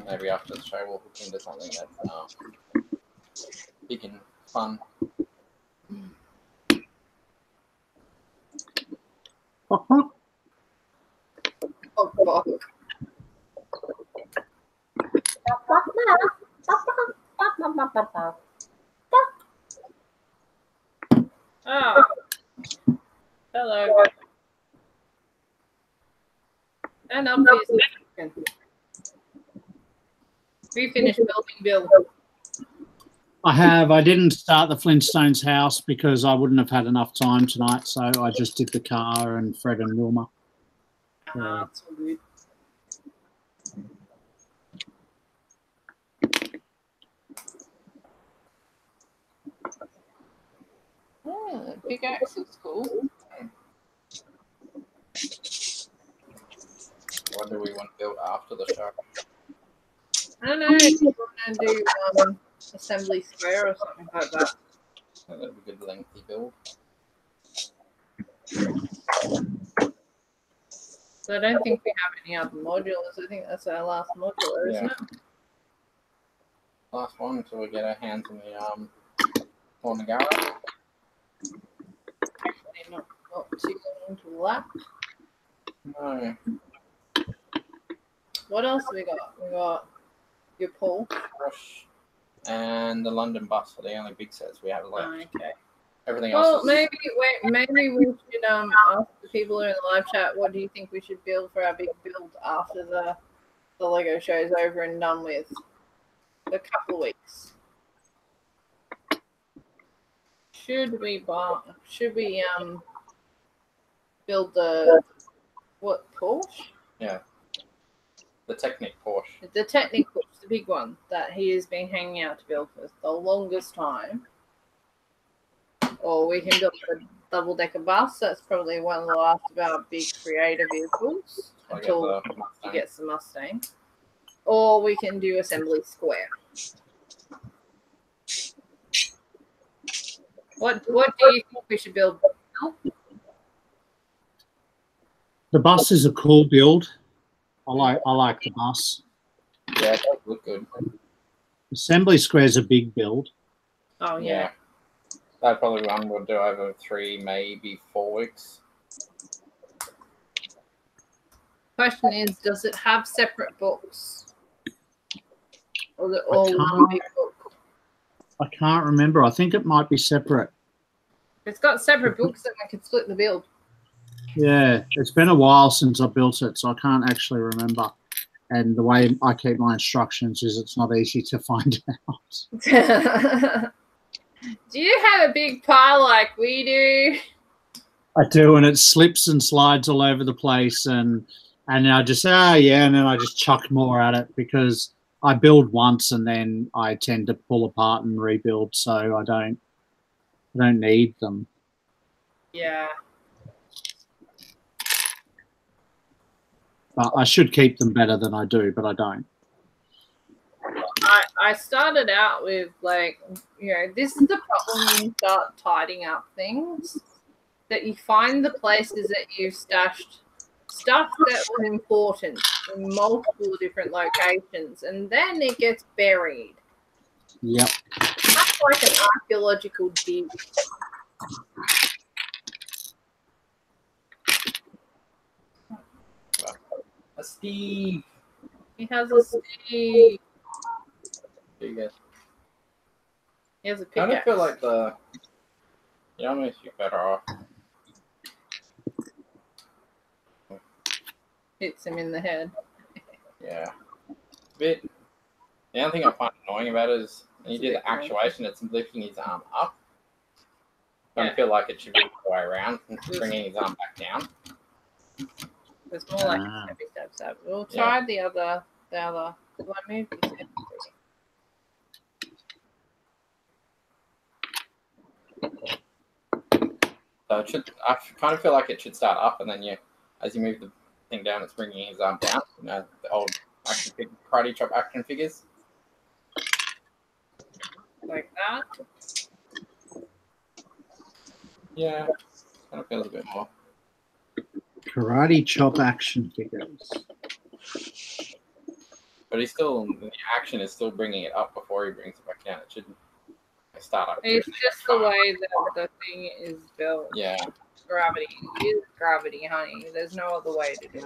Maybe after the show we'll hook into something that's big and fun. Oh, God. Oh. Hello. And I'm busy. We finished building, Bill. I have. I didn't start the Flintstones house because I wouldn't have had enough time tonight, so I just did the car and Fred and Wilma. That's so good. Pickaxe is cool. What do we want to build after the show? I don't know if you want to do assembly square or something like that. That'd be a good lengthy build. So I don't think we have any other modulars. I think that's our last modular, isn't it? Last one until we get our hands in the corner garage. Actually, not too long to lap. No. What else have we got? We got your pool. Rush and the London bus are the only big sets we have left. Okay. Everything else Well, is... maybe we should ask the people who are in the live chat, what do you think we should build for our big build after the Lego show's over and done with? A couple of weeks. Should we build the Porsche? Yeah. The Technic Porsche. The Technic Porsche, the big one that he has been hanging out to build for the longest time. Or we can build a double-decker bus. That's probably one of the last of our big creative vehicles until he gets the Mustang. Or we can do Assembly Square. What do you think we should build? The bus is a cool build. I like the bus. Yeah, that would look good. Assembly Square's a big build. Oh yeah. That probably one we'll do over 3, maybe 4 weeks. Question is, does it have separate books? Or is it all one big book? I can't remember. I think it might be separate. If it's got separate books, then I could split the build. Yeah, it's been a while since I built it, so I can't actually remember. And the way I keep my instructions is it's not easy to find out. Do you have a big pile like we do? I do, and it slips and slides all over the place, and I just yeah, and then I just chuck more at it because I build once and then I tend to pull apart and rebuild, so I don't need them. Yeah. But I should keep them better than I do, but I don't. I started out with, like, you know, this is the problem when you start tidying up things, that you find the places that you've stashed stuff that was important in multiple different locations, and then it gets buried. Yep. That's like an archaeological dig. A Steve. He has a Steve. There you go. He has a I pickaxe. don't feel like the. Yeah, I'm gonna be better off. Hits him in the head. Yeah. Bit. The only thing I find annoying about it is when you do the actuation, it's lifting his arm up. I feel like it should be the way around, bringing his arm back down. It's more like a heavy stab. We'll try the other. Let me move this head. So it should. I kind of feel like it should start up, and then as you move the thing down, it's bringing his arm down. You know, the old karate chop action figures. Like that. Yeah, kind of feels a bit more. Karate chop action figures. But he's still, the action is still bringing it up before he brings it back down. It shouldn't start up. It's just the way that the thing is built. Yeah. Gravity. It is gravity, honey. There's no other way to do it.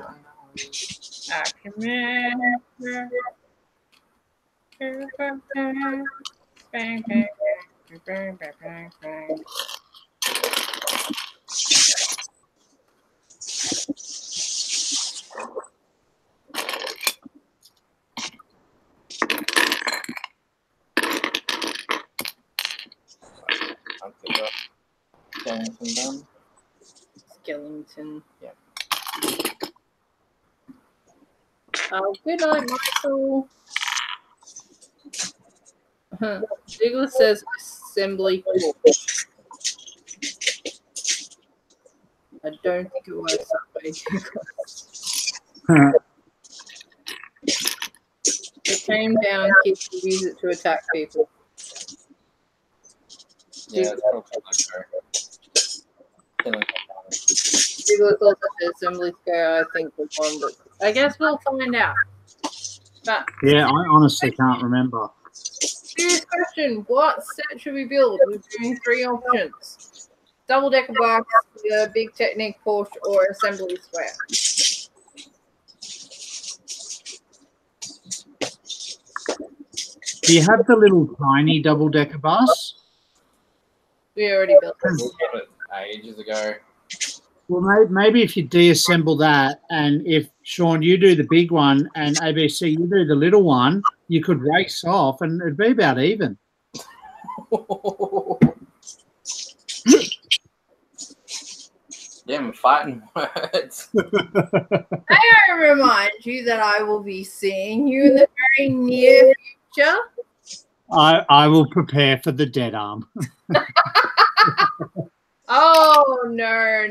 Action man. Bang, bang, bang, bang, bang, bang. Skellington. Yeah. Oh, good night, Michael. Douglas says assembly. I don't think it works that way. It came down, kids to use it to attack people. Yeah, it's Douglas also says assembly scale, I think, was one, but I guess we'll find out. But yeah, I honestly can't remember. serious question, what set should we build? We're doing 3 options. Double-decker box, big Technic Porsche, or assembly square. Do you have the little tiny double-decker bus? We already built We this. built it ages ago. Well, maybe if you deassemble that, and if Sean, you do the big one, and ABC, you do the little one, you could race off, and it'd be about even. Damn, fighting words. May I remind you that I will be seeing you in the very near future? I will prepare for the dead arm. Oh, no.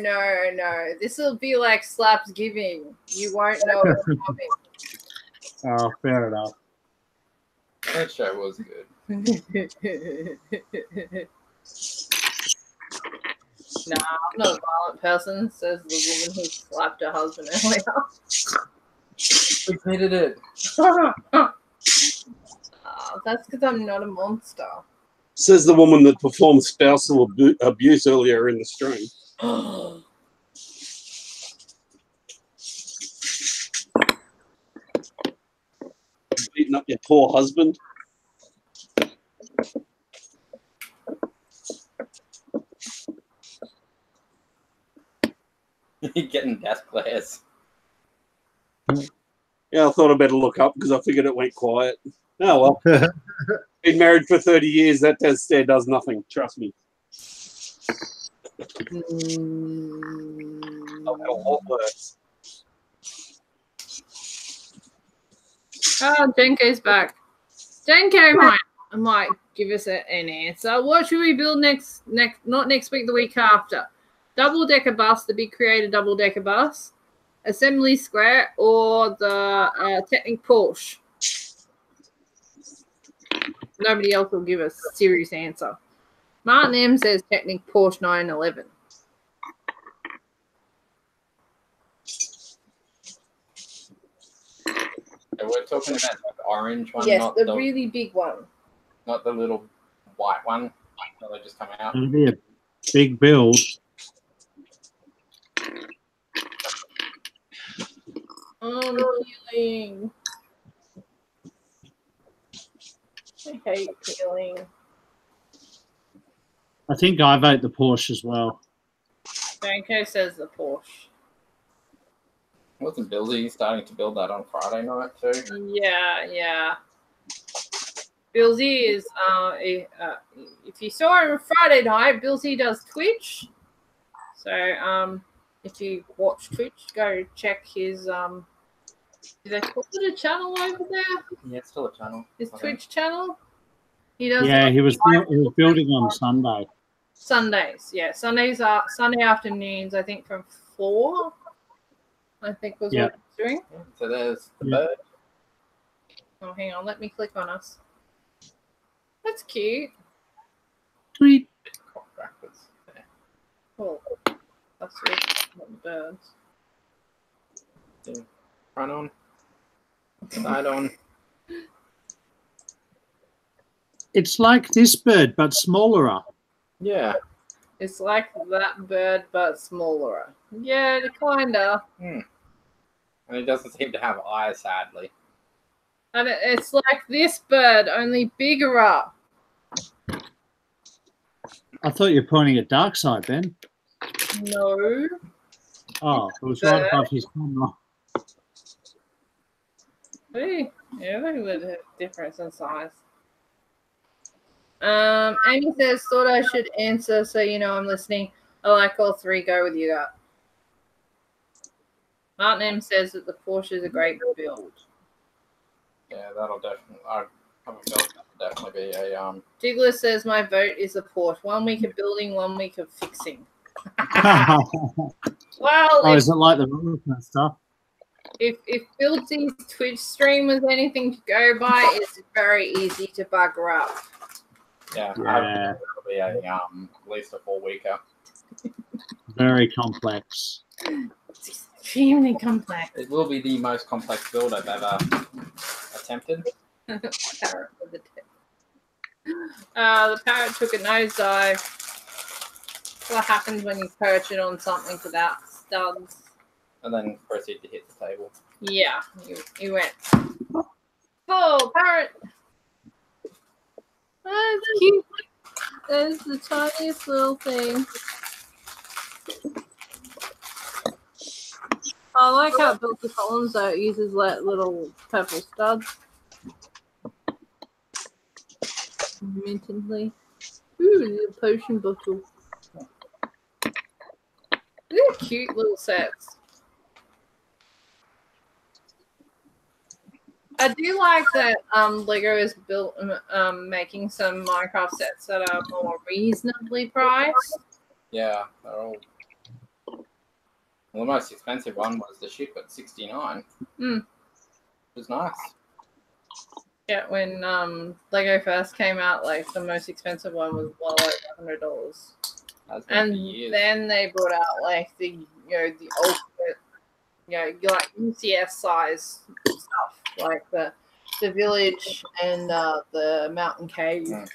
This will be like slaps giving. You won't know what's coming. Oh, fair enough. That show was good. Nah, I'm not a violent person, says the woman who slapped her husband earlier. Repeated it. That's because I'm not a monster. Says the woman that performed spousal abuse earlier in the stream. Beating up your poor husband. You're getting death glares. Yeah, I thought I'd better look up because I figured it went quiet. Oh, well. Been married for 30 years. That stare does nothing. Trust me. I've had a lot worse. Oh, Denko's back. Denko might give us an answer. What should we build not next week, the week after? Double-decker bus, the big creator double-decker bus, Assembly Square, or the Technic Porsche? Nobody else will give a serious answer. Martin M says Technic Porsche 911. So we're talking about the orange one, Yes, not the really big one. Not the little white one that they just come out. It'll be a big build. I'm healing. I hate healing. I think I vote the Porsche as well. Danko says the Porsche. Wasn't Billy starting to build that on Friday night too? Yeah. Billsy is, if you saw him Friday night, Billsy does Twitch. So, if you watch Twitch, go check his, do they call it a channel over there? Yeah, it's still a channel. His Twitch channel? He does. Yeah, he was building on Sunday. Sundays, yeah. Sunday afternoons, I think from 4, I think was what he was doing. So there's the bird. Oh, hang on. Let me click on us. That's cute. Tweet. Backwards. Yeah. Oh, that's really not the birds. Yeah. Front on. Side on. It's like this bird, but smaller. Yeah. It's like that bird, but smaller. Yeah, kinda. And it doesn't seem to have eyes, sadly. And it's like this bird, only bigger. I thought you were pointing at Dark Side, Ben. No. Oh, it was right above his camera. Hey, yeah, look at the difference in size. Amy says, thought I should answer so you know I'm listening. I like all three. Go with you gut. Martin M says that the Porsche is a great build. Yeah, that'll definitely. I have a feeling that'll definitely be a Diggler says my vote is the Porsche. 1 week of building, 1 week of fixing. Well, is it like the roller coaster? If Buildsy's Twitch stream was anything to go by, it's very easy to bugger up. Yeah. It'll be a at least a 4-weeker. Very complex. It's extremely complex. It will be the most complex build I've ever attempted. Parrot with the tip. The parrot took a nosedive. What happens when you perch it on something without studs? And then proceed to hit the table. Yeah, you went. Oh, parrot! Oh, it's cute. There's the tiniest little thing. I like how it built the columns, so it uses like little purple studs. Mintedly. Ooh, the potion bottle. They're cute little sets. I do like that Lego is built making some Minecraft sets that are more reasonably priced. Yeah, they're all. Well, the most expensive one was the ship at $69. Mm. It was nice. Yeah, when Lego first came out, like the most expensive one was well over $100. And then they brought out like the the ultimate like UCS size stuff, like the village and the mountain cave. Mm.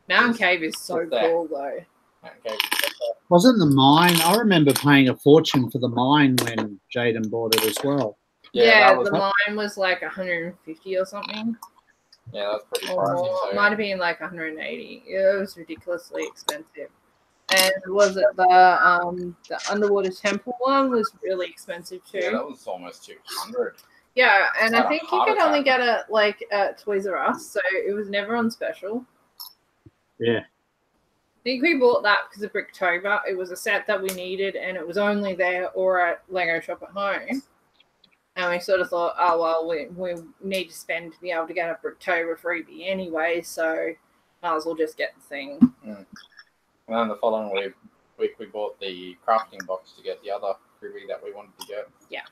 Mountain cave is so cool though. Wasn't the mine? I remember paying a fortune for the mine when Jaden bought it as well. Yeah, the mine was like 150 or something. Yeah, that's pretty pricey. It might have been like 180. It was ridiculously expensive. And was it the underwater temple one was really expensive too. Yeah, that was almost 200. Yeah, and I think you could only get it like at Toys R Us, so it was never on special. Yeah. I think we bought that because of Bricktober. It was a set that we needed, and it was only there or at Lego Shop at Home. And we sort of thought, oh, well, we need to spend to be able to get a Bricktober freebie anyway, so might as well just get the thing. Mm. And then the following week, we bought the crafting box to get the other freebie that we wanted to get. Yeah.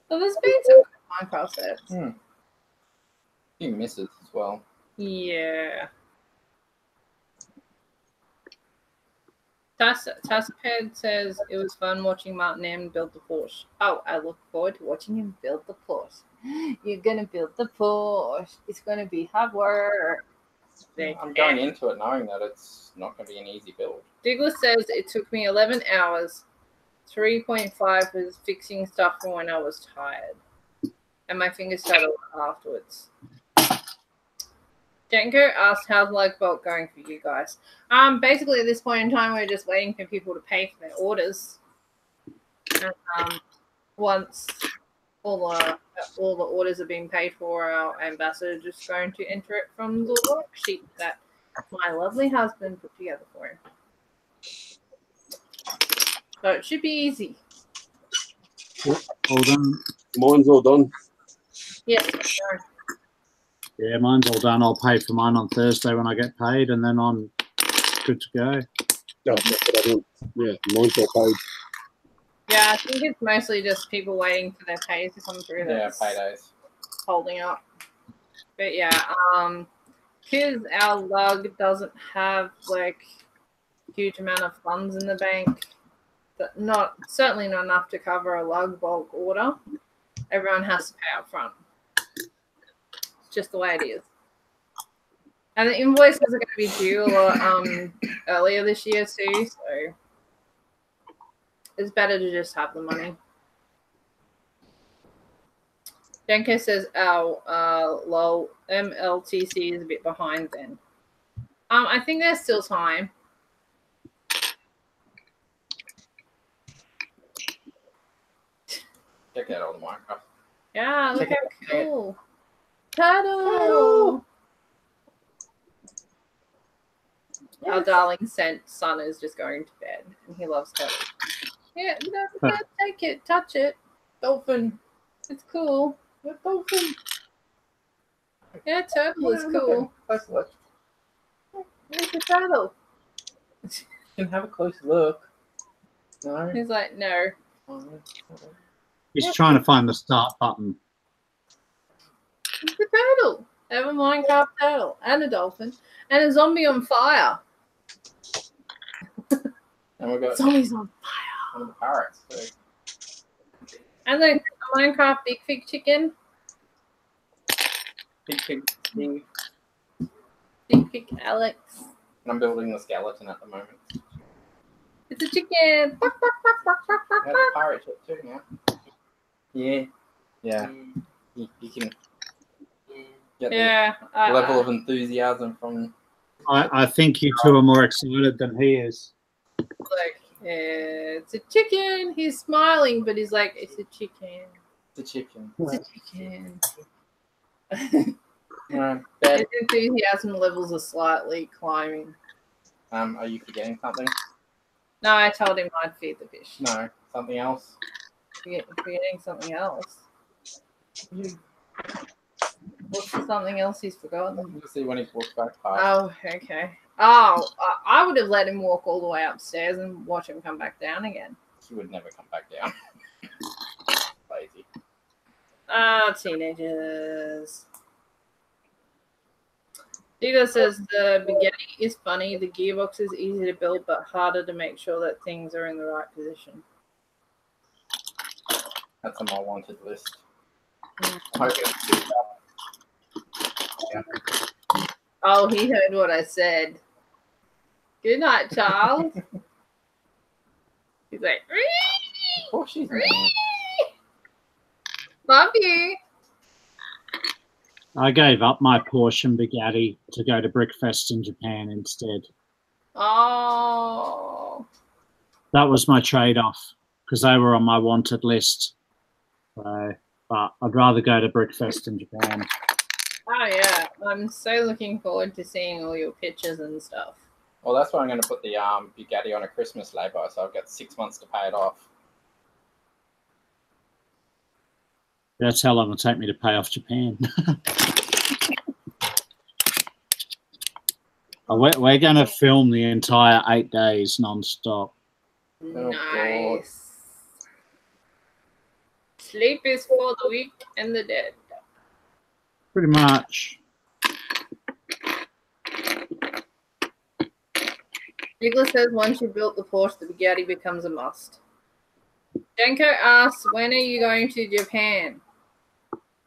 So there's been some good Minecraft sets. A few misses as well. Yeah. Tassaped says it was fun watching Martin M build the Porsche. Oh, I look forward to watching him build the Porsche. You're gonna build the Porsche. It's gonna be hard work. I'm going into it knowing that it's not going to be an easy build. Douglas says it took me 11 hours. 3.5 was fixing stuff from when I was tired. And my fingers started afterwards. Jenko asked, how's like bulk going for you guys? Basically at this point in time, we're just waiting for people to pay for their orders. And once all the orders have been paid for, our ambassador is just going to enter it from the worksheet that my lovely husband put together for him. So it should be easy. All done. Mine's all done. Yes, sure. Yeah, mine's all done. I'll pay for mine on Thursday when I get paid, and then I'm good to go. Yeah, mine's all paid. Yeah, I think it's mostly just people waiting for their pays to come through. Yeah, paydays. Holding up. But yeah, because our lug doesn't have like huge amount of funds in the bank, certainly not enough to cover a lug bulk order. Everyone has to pay up front. It's just the way it is. And the invoices are going to be due a lot earlier this year too, so it's better to just have the money. Jenko says our lol MLTC is a bit behind then. I think there's still time. Check out all the Minecraft. Yeah, look Check how cool. Turtle! Yes. Our darling son is just going to bed, and he loves turtles. Yeah, no, take it, touch it. Dolphin. It's cool. Yeah, dolphin. Yeah, turtle is cool. Close look. It's a turtle. You can have a close look. No. He's like, no. He's trying to find the start button. It's a turtle. I have a Minecraft turtle and a dolphin and a zombie on fire. And we've got zombies on fire. And the parrots too. And the Minecraft Big Fig Chicken. Big Fig thing. Big Fig Alex. And I'm building the skeleton at the moment. It's a chicken. I have a pirate ship too now. Yeah. Yeah. You can get the level of enthusiasm from I think you two are more excited than he is. Like, it's a chicken. He's smiling, but he's like, it's a chicken. The chicken. It's a chicken. Dad, His enthusiasm levels are slightly climbing. are you forgetting something? No, I told him I'd feed the fish. No, something else. Forgetting something else. What's something else he's forgotten? We'll see when he walks back past. Oh, okay. Oh, I would have let him walk all the way upstairs and watch him come back down again. He would never come back down. Lazy. Teenagers. Dita says the spaghetti is funny. The gearbox is easy to build, but harder to make sure that things are in the right position. That's on my wanted list. Mm. Okay. Yeah. Oh, he heard what I said. Good night, Charles. He's like, Of course she's mean. love you. I gave up my Porsche Bugatti to go to Brickfest in Japan instead. Oh. That was my trade-off because they were on my wanted list. So, but I'd rather go to Brickfest in Japan. Oh, yeah. I'm so looking forward to seeing all your pictures and stuff. Well, that's why I'm going to put the Bugatti on a Christmas labor, so I've got 6 months to pay it off. That's how long it'll take me to pay off Japan. We're going to film the entire 8 days non-stop. Oh, Nice. Sleep is for the weak and the dead. Pretty much. Nicholas says once you built the Porsche, the Bugatti becomes a must. Denko asks, when are you going to Japan?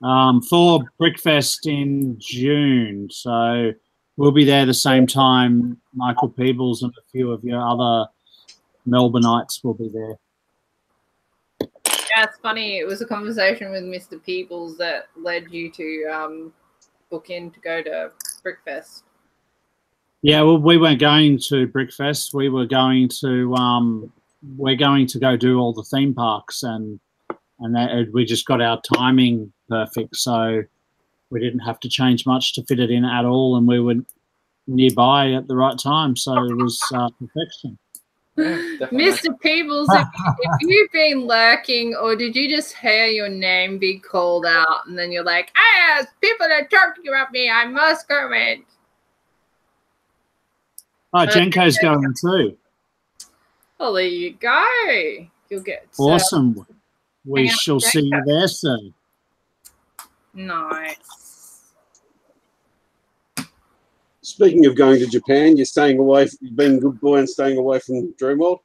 For Brickfest in June. So we'll be there the same time. Michael Peebles and a few of your other Melbourneites will be there. Yeah, it's funny. It was a conversation with Mr. Peebles that led you to book in to go to Brickfest. Yeah, well, we weren't going to Brickfest. We were going to we're going to go do all the theme parks, and that we just got our timing perfect, so we didn't have to change much to fit it in at all, and we were nearby at the right time, so it was perfection. Yeah, Mr. Peebles, if you've been lurking, or did you just hear your name be called out, and then you're like, "Ah, people are talking about me. I must comment." Oh, Jenko's going too. Well, there you go. You'll get awesome. We shall see you there soon. Nice. Speaking of going to Japan, you're staying away. You've been a good boy and staying away from Dreamworld.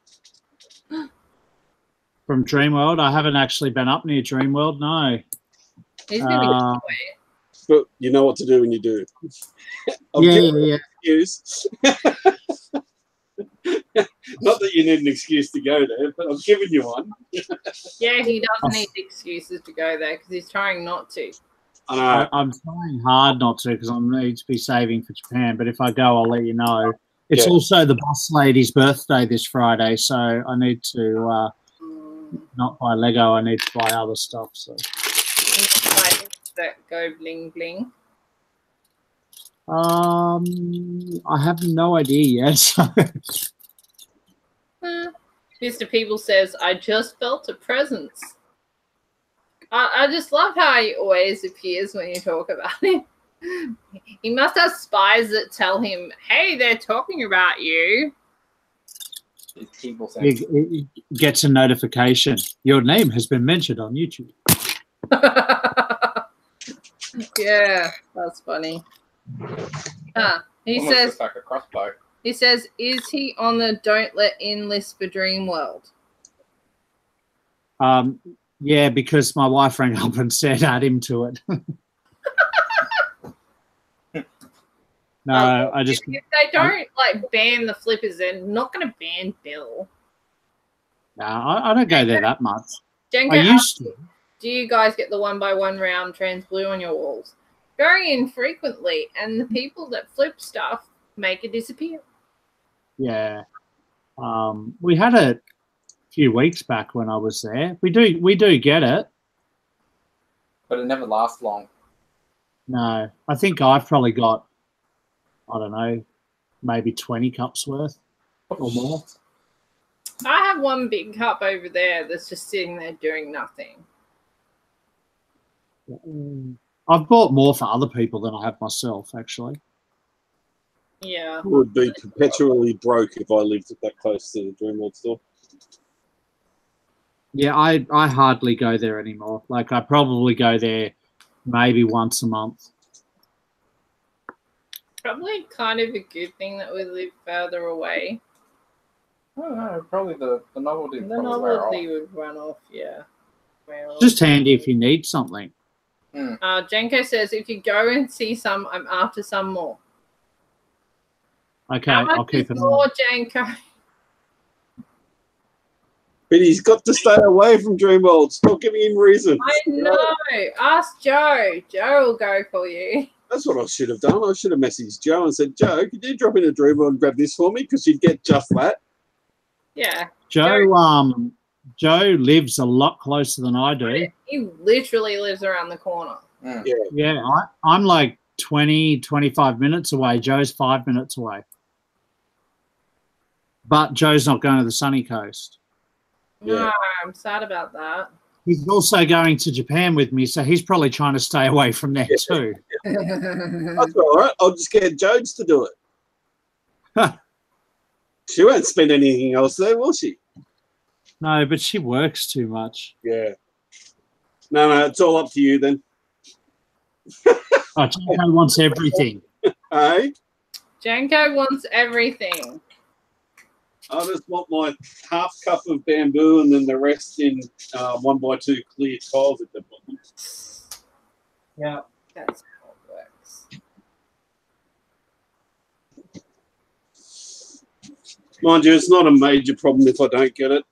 From Dreamworld, I haven't actually been up near Dreamworld. No. He's gonna get But you know what to do when you do. Yeah. Excuse. Not that you need an excuse to go there, but I'm giving you one. Yeah, he does need excuses to go there because he's trying not to. I know. I'm trying hard not to because I need to be saving for Japan. But if I go, I'll let you know. It's also the boss lady's birthday this Friday, so I need to not buy Lego. I need to buy other stuff. So that go bling bling. I have no idea yet. So. Mr. People says, I just felt a presence. I just love how he always appears when you talk about him. He must have spies that tell him, hey, they're talking about you. He gets a notification. Your name has been mentioned on YouTube. Yeah, that's funny. He Almost says, looks like a crossbow. He says, is he on the don't let in list for Dreamworld? Yeah, because my wife rang up and said add him to it. No, I just... If they don't, like, ban the flippers, they're not going to ban Bill. No, I don't go there that much. Jenko I used to. Do you guys get the 1x1 round trans blue on your walls? Very infrequently, and the people that flip stuff Make it disappear. Yeah. We had it a few weeks back when I was there. We do get it. But it never lasts long. No, I think I've probably got, I don't know, maybe 20 cups worth or more. I have one big cup over there that's just sitting there doing nothing. I've bought more for other people than I have myself, actually. Yeah. I would be perpetually broke if I lived that close to the Dreamworld store. Yeah, I hardly go there anymore. Like, I probably go there maybe once a month. Probably kind of a good thing that we live further away. I don't know. Probably the novelty. The novelty would run off, yeah. Well, Just handy if you need something. Jenko says, if you go and see some, I'm after some more. Okay, How much I'll keep is it more, on. Jenko? But he's got to stay away from Dreamworld. Stop giving him reasons. I know. Ask Joe. Joe will go for you. That's what I should have done. I should have messaged Joe and said, Joe, could you drop in a Dreamworld and grab this for me? Because you'd get just that. Yeah. Joe lives a lot closer than I do. He literally lives around the corner. Yeah. I'm like 20, 25 minutes away. Joe's 5 minutes away. But Joe's not going to the sunny coast. No, Yeah. I'm sad about that. He's also going to Japan with me, so he's probably trying to stay away from there too. That's all right. I'll just get Jodes to do it. She won't spend anything else there, will she? No, but she works too much. Yeah. No, it's all up to you then. Oh, Janko wants everything. Hey? Janko wants everything. I just want my half cup of bamboo and then the rest in 1x2 clear tiles at the bottom. Yeah. That's how it works. Mind you, it's not a major problem if I don't get it,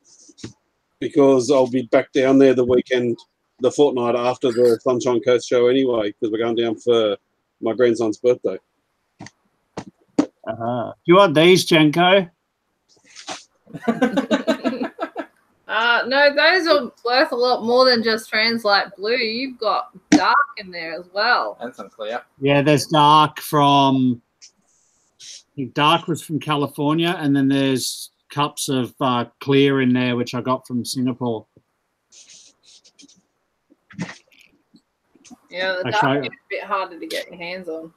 because I'll be back down there the weekend, the fortnight after the Sunshine Coast show anyway, because we're going down for my grandson's birthday. Do you want these, Janko? No, those are worth a lot more than just Translite Blue. You've got dark in there as well. And some clear. Yeah, there's dark from. I think dark was from California, and then there's cups of clear in there, which I got from Singapore. Yeah, the dark is a bit harder to get your hands on.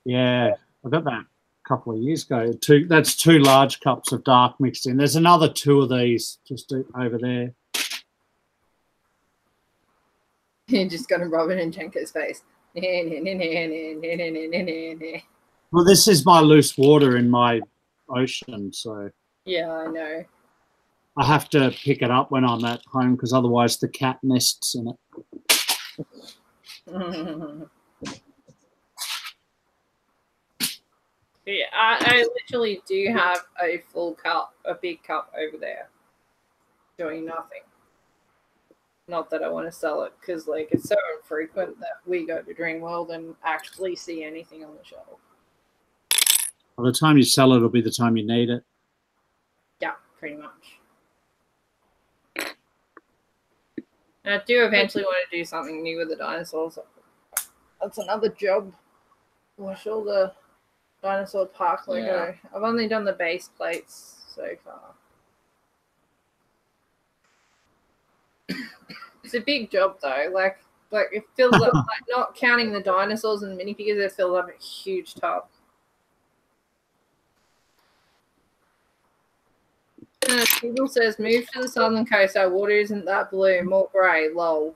Yeah, I got that a couple of years ago. That's 2 large cups of dark mixed in. There's another 2 of these just over there. You're just going to rub it in Janko's face. Well, this is my loose water in my ocean, so Yeah, I know. I have to pick it up when I'm at home because otherwise the cat nests in it. Yeah, I literally do have a full cup, a big cup over there, doing nothing. Not that I want to sell it, because like it's so infrequent that we go to Dreamworld and actually see anything on the shelf. By the time you sell it, it'll be the time you need it. Yeah, pretty much. And I do eventually want to do something new with the dinosaurs. That's another job. Wash all the dinosaur park logo. Yeah. I've only done the base plates so far. It's a big job though. Like it fills up, like not counting the dinosaurs and minifigures, it fills up a huge tub. People says, move to the southern coast. Our water isn't that blue, more grey. Lol.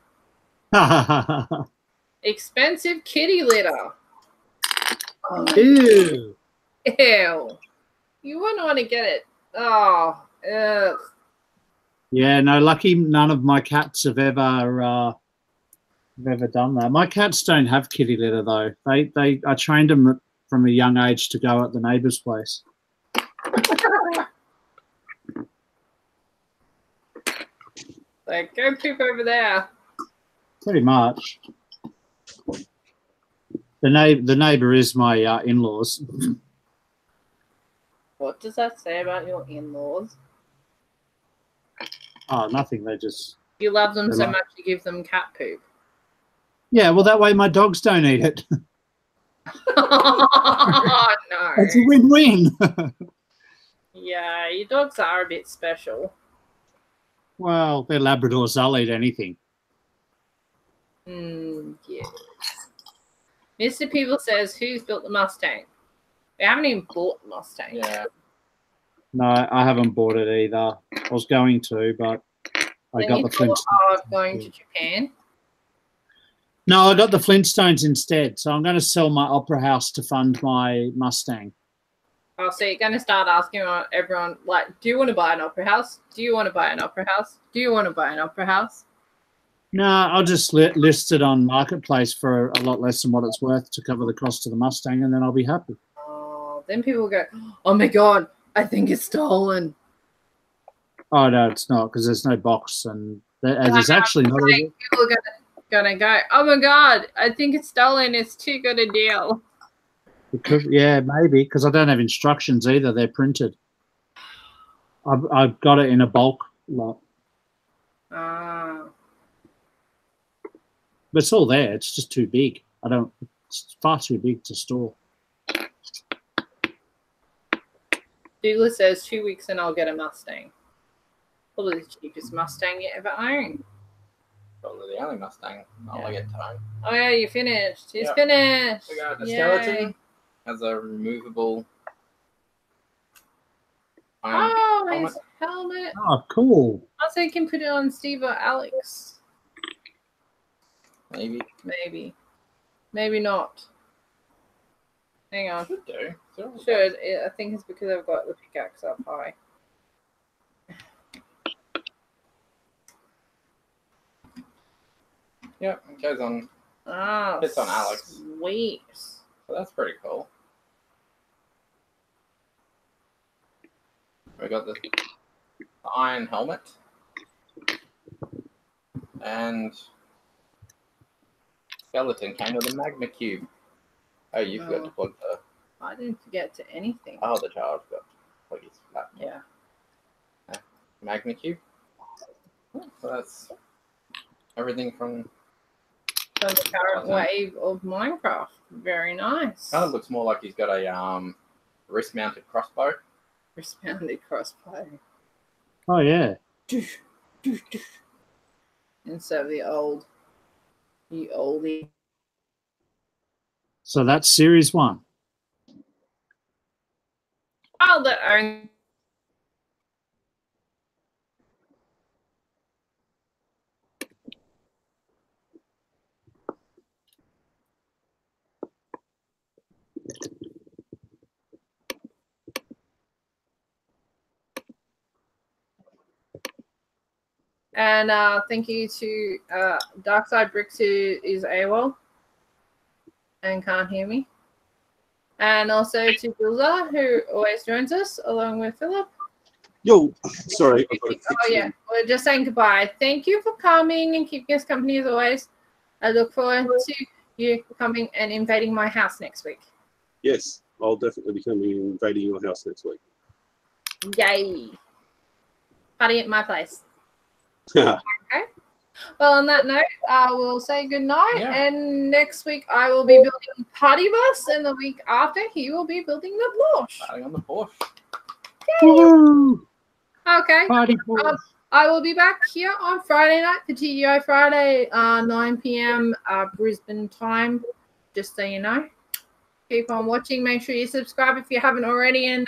Expensive kitty litter. Oh, Ew. ew. You wouldn't want to get it. Oh, ugh. Yeah, no, lucky none of my cats have ever done that. My cats don't have kitty litter though. I trained them from a young age to go at the neighbour's place. Like, go poop over there. Pretty much. The neighbour is my in-laws. What does that say about your in-laws? Oh, nothing. They just... You love them They so like- much you give them cat poop. Yeah, well, that way my dogs don't eat it. Oh, no. It's a win-win. Yeah, your dogs are a bit special. Well, they're Labradors. They'll eat anything. Yeah. Mr. People says, who's built the Mustang? We haven't even bought the Mustang. Yeah. No, I haven't bought it either. I was going to, but I got the Flintstones. Going to Japan. No, I got the Flintstones instead. So I'm going to sell my opera house to fund my Mustang. Oh, so you're going to start asking everyone, like, do you want to buy an opera house? Do you want to buy an opera house? Do you want to buy an opera house? No, I'll just list it on Marketplace for a lot less than what it's worth to cover the cost of the Mustang, and then I'll be happy. Oh, then people will go, oh my God, I think it's stolen. Oh, no, it's not, because there's no box, and there's actually not even... People are gonna go, oh my God, I think it's stolen. It's too good a deal. Yeah, maybe, because I don't have instructions either. They're printed. I've got it in a bulk lot. Ah. But it's all there. It's just too big. It's far too big to store. Douglas says 2 weeks and I'll get a Mustang. Probably the cheapest Mustang you ever owned. Probably the only Mustang I'll get to own. Oh yeah, you finished. He's Yep. finished. We got the Yay. skeleton has a removable Oh, helmet. his helmet. Oh, cool. Also, you can put it on Steve or Alex. Maybe. Maybe. Maybe not. Hang on. Should do. Sure, I think it's because I've got the pickaxe up high. Yep, it goes on. Ah, It's on Alex. Sweet. So that's pretty cool. We got the iron helmet. And skeleton came with a magma cube. Oh, you forgot to plug the... I didn't forget to anything. Oh, the child got to plug his laptop. Yeah. Magma cube. So that's everything from... So the current wave of Minecraft. Very nice. Kind of looks more like he's got a wrist-mounted crossbow. Wrist-mounted crossbow. Oh, yeah. Instead of the oldie. So that's Series 1. Oh, that own. And thank you to Darkside Bricks, who is AWOL and can't hear me. And also to Gilza, who always joins us, along with Philip. Yo, sorry. Oh, yeah. We're just saying goodbye. Thank you for coming and keeping us company as always. I look forward to you coming and invading my house next week. Yes, I'll definitely be coming and invading your house next week. Yay. Party at my place. Okay. Okay. Well, on that note, we'll say goodnight. Yeah. And next week I will be building Party Bus, and the week after he will be building the Bloke. Starting on the Porsche. Woo! Okay. Party Porsche. I will be back here on Friday night for TGI Friday, 9 p.m. Brisbane time, just so you know. Keep on watching. Make sure you subscribe if you haven't already, and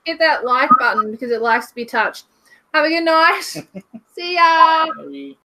hit that like button because it likes to be touched. Have a good night. See ya. Bye.